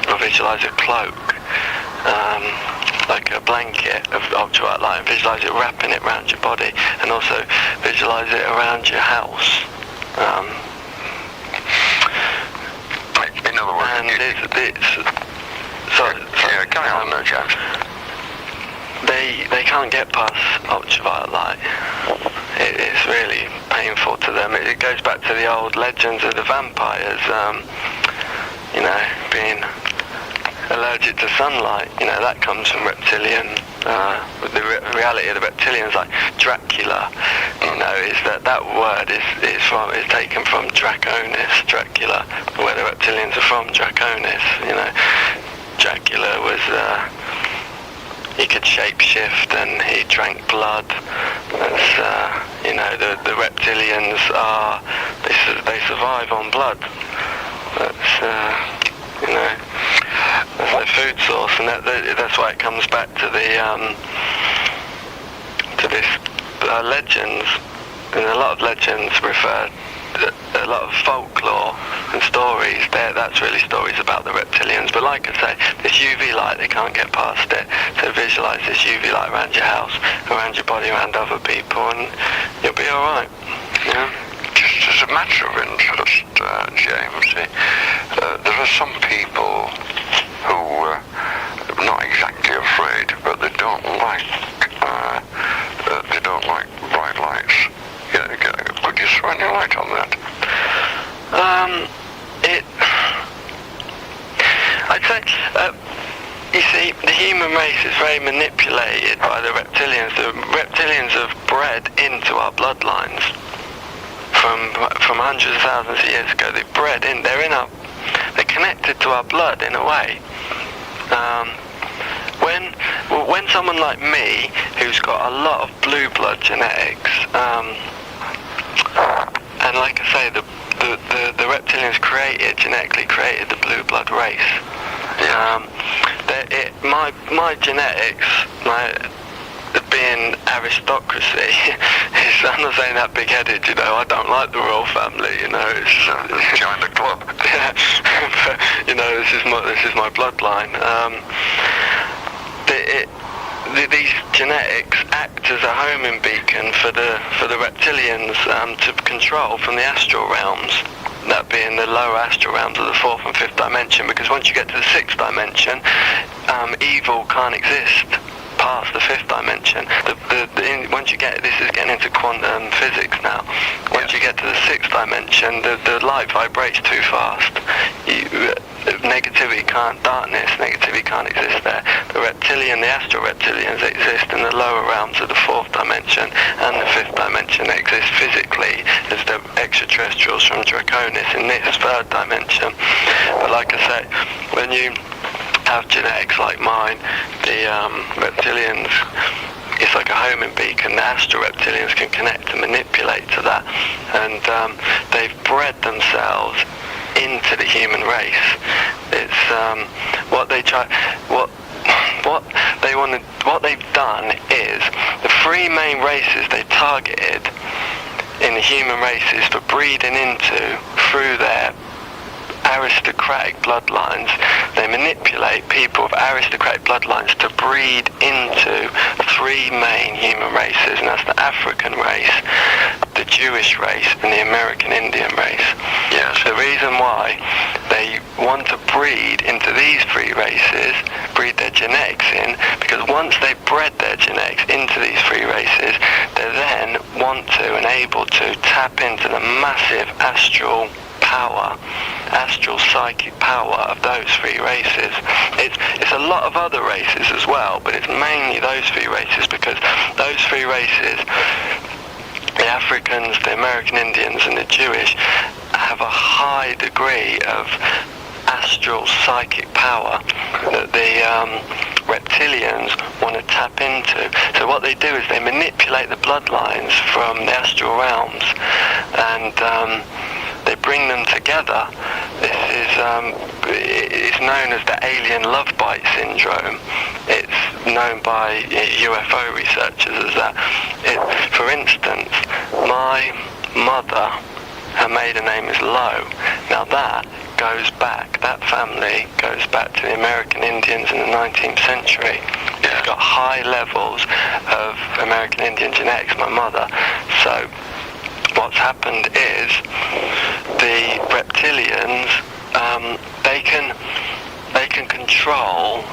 Or visualize a cloak, like a blanket of ultraviolet light, and visualize it wrapping it around your body, and also visualize it around your house. In other words, carry on now, James. They can't get past ultraviolet light. It's really painful to them. It goes back to the old legends of the vampires, being allergic to sunlight. That comes from reptilian. The reality of the reptilians, like Dracula, is that word is taken from Draconis, Dracula, where the reptilians are from, Draconis. Dracula was, he could shapeshift and he drank blood. That's, the reptilians are, they survive on blood. That's, that's their food source, and that's why it comes back to this legends. And a lot of legends refer to a lot of folklore and stories. That's really stories about the reptilians. But like I say, this UV light, they can't get past it. So visualize this UV light around your house, around your body, around other people, and you'll be all right. Yeah. Just as a matter of interest, James, there are some people who are not exactly afraid, but they don't like bright lights. Could you throw any light on that? I'd say, you see, the human race is very manipulated by the reptilians. The reptilians have bred into our bloodlines from hundreds of thousands of years ago. They've bred in. They're connected to our blood in a way. When someone like me, who's got a lot of blue blood genetics, and like I say, the reptilians genetically created the blue blood race. My genetics, being aristocracy, I'm not saying that big-headed, I don't like the royal family, it's join the club. yeah, but, this is my bloodline. These genetics act as a homing beacon for the reptilians to control from the astral realms, that being the lower astral realms of the fourth and fifth dimension, because once you get to the sixth dimension, evil can't exist past the fifth dimension. Once you get, this is getting into quantum physics now, once you get to the sixth dimension, the light vibrates too fast. Negativity can't exist there. The astral reptilians exist in the lower realms of the fourth dimension and the fifth dimension. They exist physically as the extraterrestrials from Draconis in this third dimension. But like I say, when you have genetics like mine, the reptilians, it's like a homing beacon. The astral reptilians can connect and manipulate to that, and they've bred themselves into the human race. It's what they've done is the three main races they targeted in the human races for breeding into through their aristocratic bloodlines. They manipulate people with aristocratic bloodlines to breed into three main human races, and that's the African race, the Jewish race, and the American Indian race. Yes. The reason why they want to breed into these three races, breed their genetics in, because once they've bred their genetics into these three races, they then want to and able to tap into the massive astral psychic power of those three races. It's a lot of other races as well, but it's mainly those three races, because those three races, the Africans, the American Indians, and the Jewish, have a high degree of astral psychic power that the reptilians want to tap into. So what they do is they manipulate the bloodlines from the astral realms, and they bring them together. This is it's known as the alien love bite syndrome. It's known by UFO researchers as that. For instance, my mother, her maiden name is Lowe. Now that family goes back to the American Indians in the 19th century. It's got high levels of American Indian genetics, my mother. So what's happened is the reptilians, they can control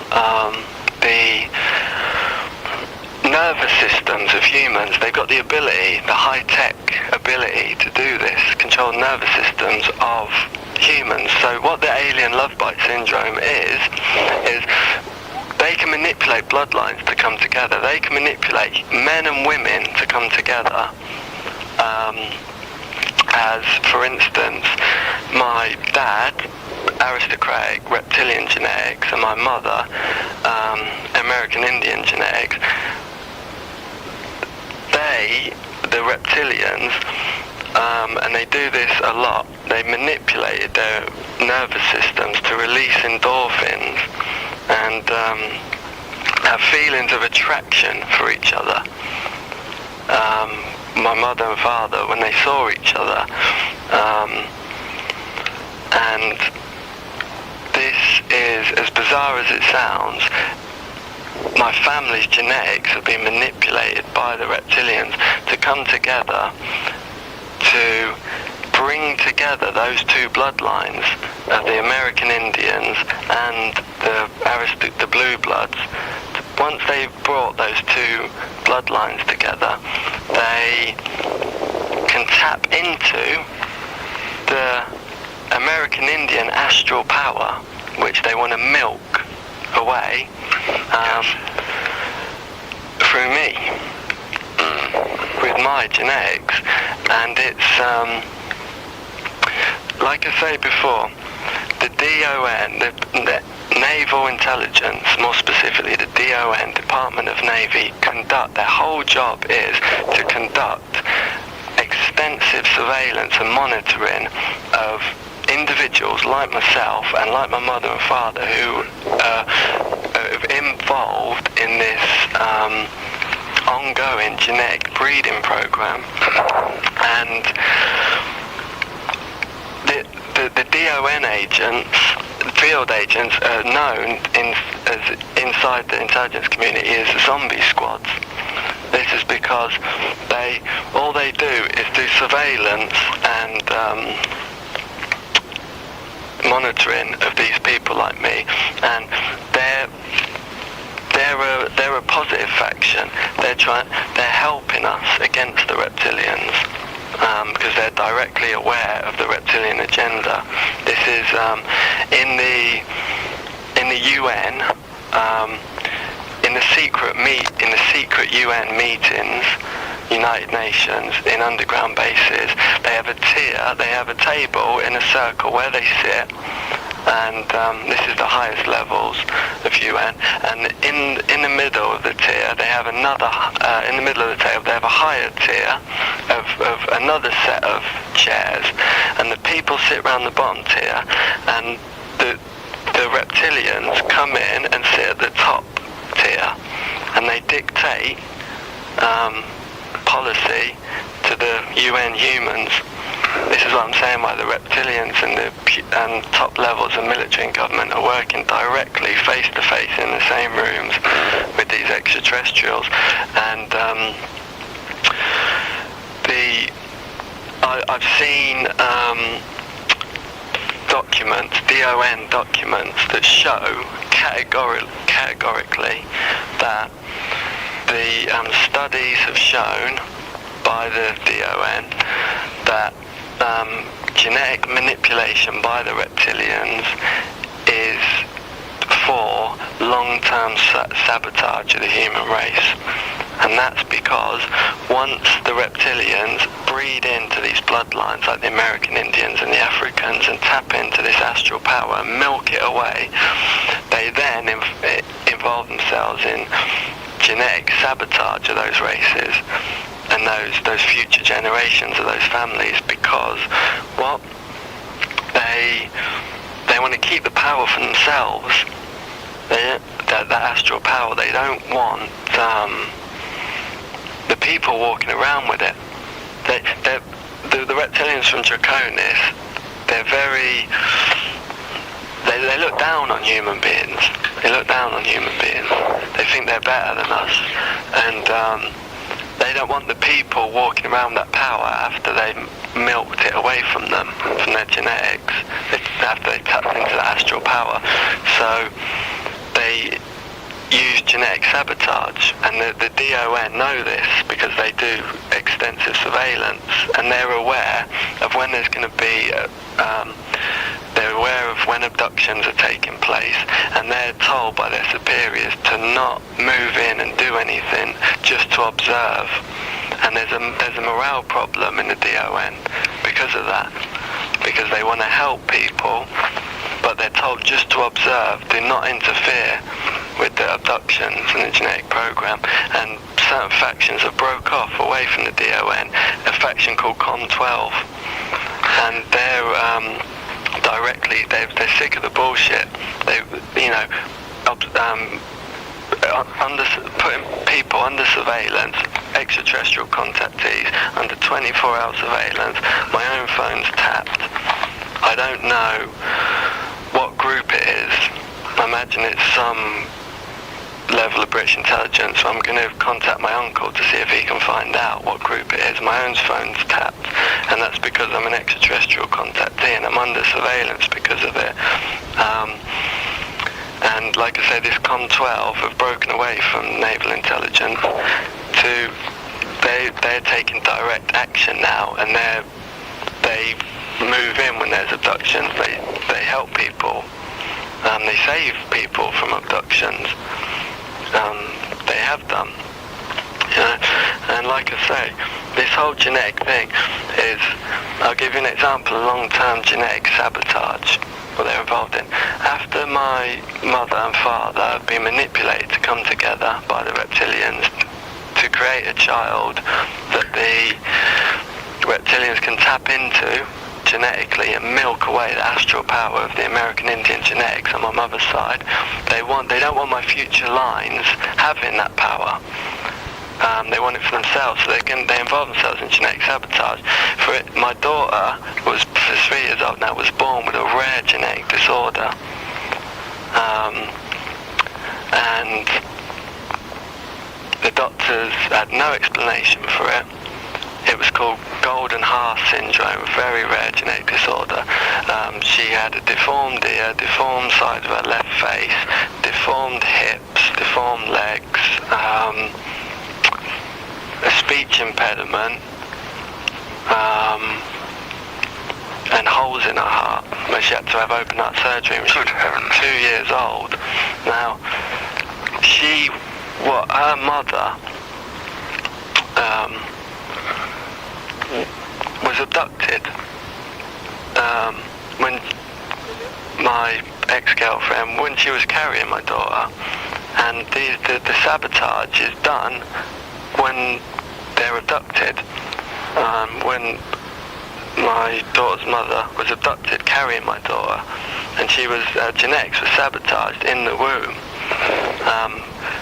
the nervous systems of humans. They've got the ability, the high-tech ability to do this, control nervous systems of humans. So what the alien love bite syndrome is they can manipulate bloodlines to come together. They can manipulate men and women to come together. As, for instance, my dad, aristocratic reptilian genetics, and my mother, American Indian genetics, the reptilians, and they do this a lot, they manipulated their nervous systems to release endorphins and have feelings of attraction for each other. My mother and father, when they saw each other, and this is, as bizarre as it sounds, my family's genetics have been manipulated by the reptilians to come together to bring together those two bloodlines of the American Indians and the Blue Bloods. Once they've brought those two bloodlines together, they can tap into the American Indian astral power, which they want to milk away through me, with my genetics. And it's like I say before, the DON, the Naval Intelligence, more specifically the DON, Department of Navy, their whole job is to conduct extensive surveillance and monitoring of individuals like myself and like my mother and father who are involved in this ongoing genetic breeding program, and the DON agents, field agents, are known inside the intelligence community as zombie squads. This is because all they do is do surveillance and monitoring of these people like me, and they're a positive faction. They're helping us against the reptilians. Because they're directly aware of the reptilian agenda. This is in the UN, in the secret UN meetings, United Nations, in underground bases. They have a tier. They have a table in a circle where they sit, and this is the highest levels of UN. And in the middle of the tier, they have another. In the middle of the table, they have a higher tier of another set of chairs, and the people sit around the bottom tier, and the reptilians come in and sit at the top tier, and they dictate policy to the UN humans. This is what I'm saying, why the reptilians and the top levels of military and government are working directly, face to face, in the same rooms with these extraterrestrials. And I've seen documents, DON documents, that show categorically that the studies have shown by the DON that genetic manipulation by the reptilians is for long-term sabotage of the human race. And that's because once the reptilians breed into these bloodlines, like the American Indians and the Africans, and tap into this astral power and milk it away, they then involve themselves in genetic sabotage of those races and those future generations of those families, because they want to keep the power for themselves, that astral power. They don't want the people walking around with it. The reptilians from Draconis, they look down on human beings. They look down on human beings. They think they're better than us, and they don't want the people walking around that power after they've milked it away from them, from their genetics, after they tapped into the astral power. So they use genetic sabotage, and the DON know this because they do extensive surveillance, and they're aware of when there's going to be they're aware of when abductions are taking place, and they're told by their superiors to not move in and do anything, just to observe. And there's a morale problem in the DON because of that, because they want to help people, but they're told just to observe, do not interfere with the abductions and the genetic program. And certain factions have broke off away from the DON, a faction called Com-12, and they're sick of the bullshit. Putting people under surveillance, extraterrestrial contactees under 24-hour surveillance. My own phone's tapped. I don't know what group it is. I imagine it's some level of British intelligence, so I'm going to contact my uncle to see if he can find out what group it is. My own phone's tapped, and that's because I'm an extraterrestrial contactee and I'm under surveillance because of it. And like I say, this Com-12 have broken away from naval intelligence they're taking direct action now, and they move in when there's abductions. They help people. They save people from abductions. They have done. And like I say, this whole genetic thing is, I'll give you an example of long-term genetic sabotage, what they're involved in. After my mother and father have been manipulated to come together by the reptilians to create a child that the reptilians can tap into genetically and milk away the astral power of the American Indian genetics on my mother's side. They don't want my future lines having that power. They want it for themselves, so they involve themselves in genetic sabotage. My daughter was 3 years old now, was born with a rare genetic disorder, and the doctors had no explanation for it. It was called golden hearth syndrome, a very rare genetic disorder. She had a deformed ear, deformed side of her left face, deformed hips, deformed legs, a speech impediment, and holes in her heart, where she had to have open heart surgery when she was 2 years old. Now, her mother was abducted when my ex-girlfriend, when she was carrying my daughter, and the sabotage is done when they're abducted. When my daughter's mother was abducted carrying my daughter, and her genetics was sabotaged in the womb.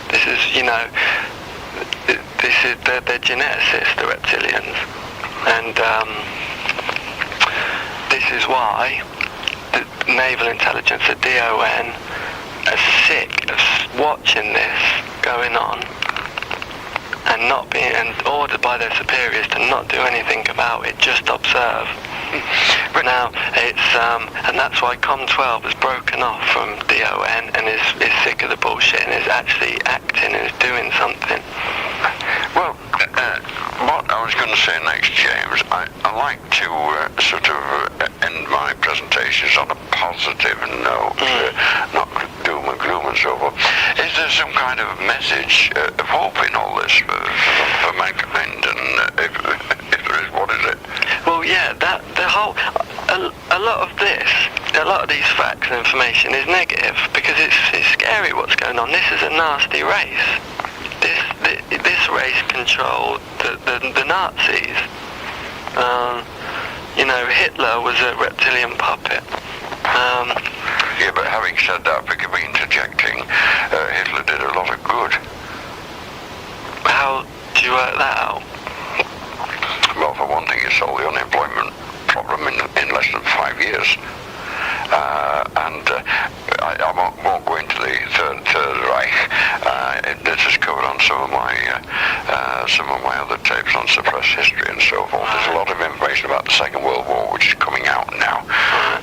This is, they're geneticists, the reptilians, and this is why the naval intelligence, the DON, are sick of watching this going on and ordered by their superiors to not do anything about it, just observe. But now and that's why Com12 has broken off from DON and is sick of the bullshit and is actually acting and is doing something. Well, what I was going to say next, James, I like to sort of end my presentations on a positive note, not doom and gloom and so forth. Is there some kind of message of hope in all this for mankind? And if there is, what is it? Well, yeah, a lot of these facts and information is negative because it's scary what's going on. This is a nasty race. This race controlled the Nazis. Hitler was a reptilian puppet. Yeah, but having said that, forgive me interjecting, Hitler did a lot of good. How do you work that out? Well, for one thing, he solved the unemployment problem in less than 5 years. I won't go into the Third Reich. This is covered on some of my other tapes on suppressed history and so forth. There's a lot of information about the Second World War which is coming out now,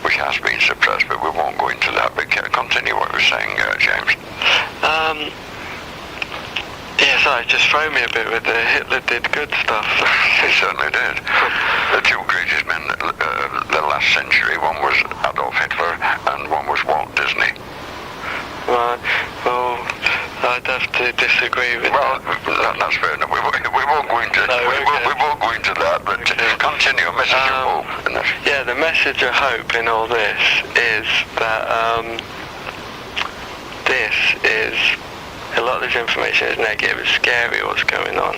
which has been suppressed, but we won't go into that. But continue what you were saying, James. Yeah, sorry, just throw me a bit with the Hitler did good stuff. He certainly did. The two greatest men the last century, one was Adolf Hitler and one was Walt Disney. Right, well, I'd have to disagree with that. That's fair enough. We won't go into we won't go into that, but continue. A message of hope. Yeah, the message of hope in all this is that a lot of this information is negative. It's scary what's going on.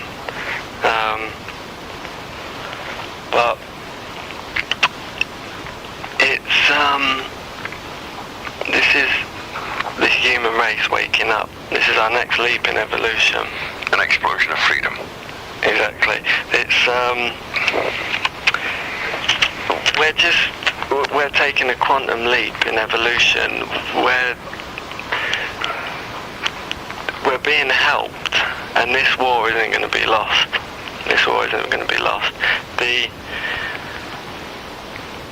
But it's this is the human race waking up. This is our next leap in evolution. An explosion of freedom. Exactly. It's we're taking a quantum leap in evolution. We're being helped, and this war isn't going to be lost. This war isn't going to be lost. The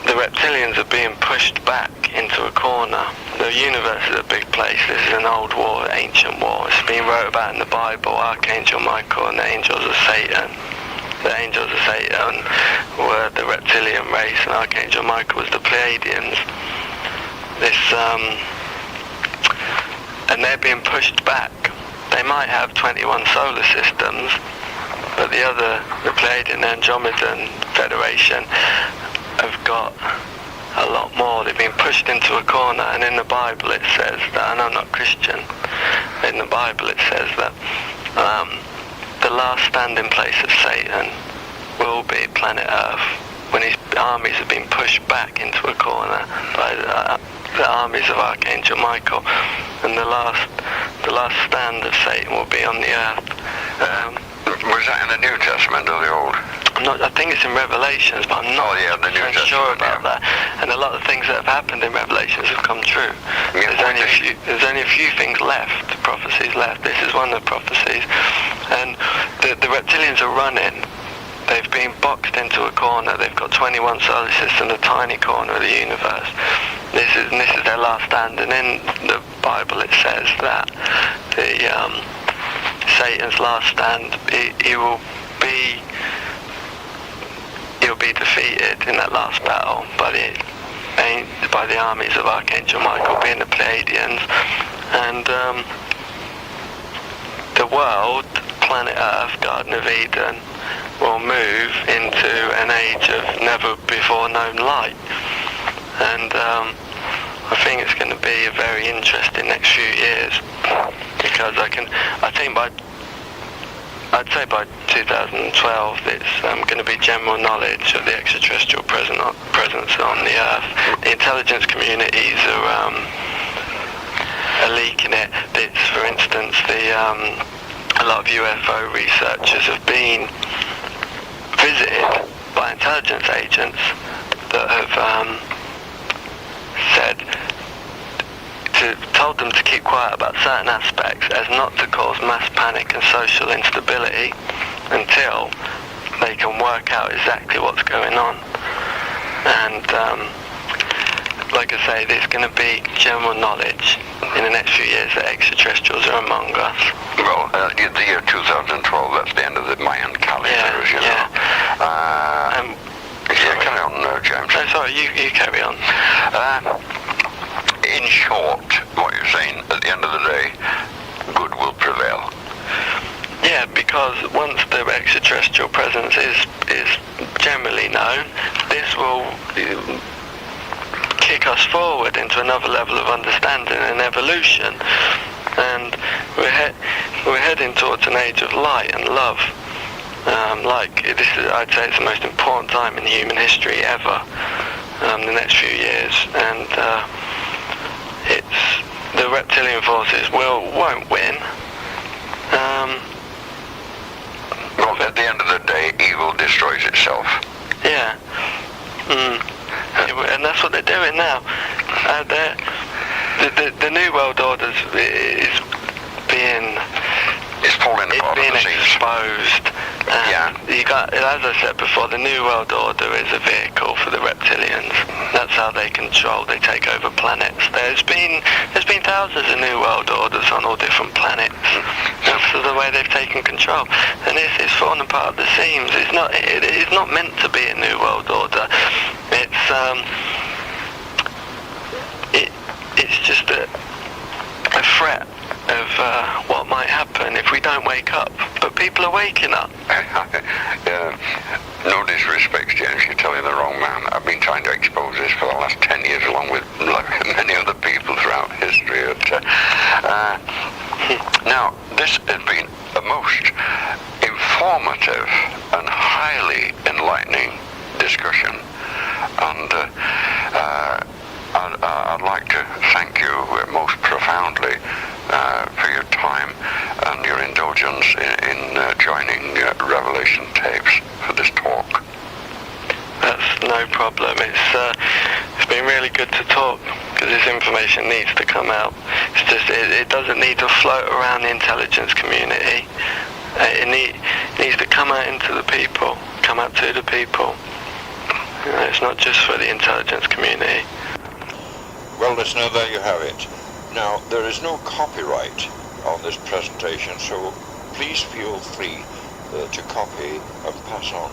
reptilians are being pushed back into a corner. The universe is a big place. This is an old war, ancient war. It's been wrote about in the Bible, Archangel Michael and the angels of Satan. The angels of Satan were the reptilian race, and Archangel Michael was the Pleiadians. And they're being pushed back. They might have 21 solar systems, but the Pleiadian Andromedan Federation have got a lot more. They've been pushed into a corner, and in the Bible it says that, and I'm not Christian, in the Bible it says that the last standing place of Satan will be planet Earth, when his armies have been pushed back into a corner by the armies of Archangel Michael, and the last stand of Satan will be on the Earth. Was that in the New Testament or the Old? I think it's in Revelations, but I'm not the New Testament, sure about that. And a lot of things that have happened in Revelations have come true. Yeah, there's only a few things left, prophecies left. This is one of the prophecies. And the reptilians are running. They've been boxed into a corner. They've got 21 solar systems, a tiny corner of the universe. This is their last stand. And in the Bible it says that Satan's last stand, he'll be defeated in that last battle by the armies of Archangel Michael, being the Pleiadians, and the world, planet Earth, Garden of Eden, will move into an age of never before known light. And I think it's going to be a very interesting next few years, because I'd say by 2012 it's going to be general knowledge of the extraterrestrial presence on the Earth. The intelligence communities are leaking it. It's, for instance, a lot of UFO researchers have been visited by intelligence agents that have told them to keep quiet about certain aspects, as not to cause mass panic and social instability until they can work out exactly what's going on. And like I say, there's going to be general knowledge in the next few years that extraterrestrials are among us. Well, the year 2012, that's the end of the Mayan calendar, as you know. Carry on, James. No, sorry, you carry on. In short, what you're saying, at the end of the day, good will prevail. Yeah, because once the extraterrestrial presence is generally known, this will kick us forward into another level of understanding and evolution. And we're heading towards an age of light and love. I'd say it's the most important time in human history ever, the next few years. And the reptilian forces won't win. Well, at the end of the day, evil destroys itself. Yeah. And that's what they're doing now. The New World Order is being... It's falling apart. It's being exposed. Yeah. As I said before, the New World Order is a vehicle for the reptilians. That's how they take over planets. There's been thousands of New World Orders on all different planets. That's the way they've taken control. And it's falling apart at the seams. It's not meant to be a New World Order. It's just a threat of what might happen if we don't wake up. But people are waking up. No disrespect, James, you're telling the wrong man. I've been trying to expose this for the last 10 years, along with many other people throughout history. Now, this has been a most informative and highly enlightening discussion. And I'd like to thank you most profoundly for your time and your indulgence in joining Revelation Tapes for this talk. That's no problem. It's been really good to talk, because this information needs to come out. It's just it doesn't need to float around the intelligence community. It needs to come out into the people, come out to the people. It's not just for the intelligence community. Well, listener, there you have it. Now, there is no copyright on this presentation, so please feel free to copy and pass on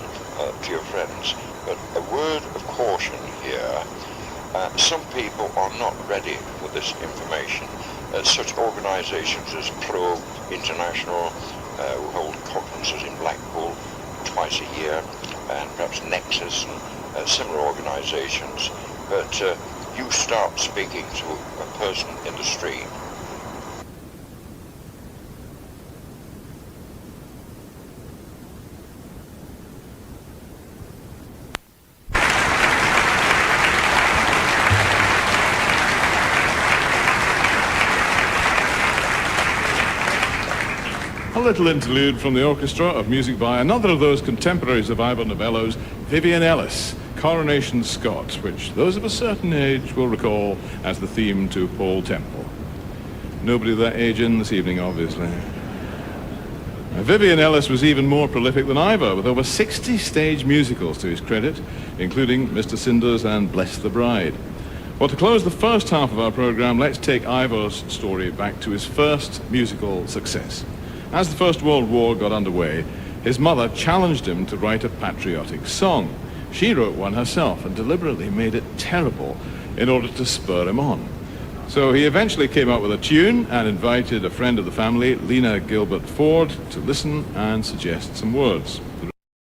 to your friends. But a word of caution here, some people are not ready for this information. Such organizations as Probe International, who hold conferences in Blackpool twice a year, and perhaps Nexus and similar organizations. But you start speaking to a person in the street. little interlude from the orchestra of music by another of those contemporaries of Ivor Novello's, Vivian Ellis, Coronation Scott, which those of a certain age will recall as the theme to Paul Temple. Nobody of that age in this evening, obviously. Vivian Ellis was even more prolific than Ivor, with over 60 stage musicals to his credit, including Mr. Cinders and Bless the Bride. Well, to close the first half of our program, let's take Ivor's story back to his first musical success. As the First World War got underway, his mother challenged him to write a patriotic song. She wrote one herself and deliberately made it terrible in order to spur him on. So he eventually came up with a tune and invited a friend of the family, Lena Gilbert Ford, to listen and suggest some words.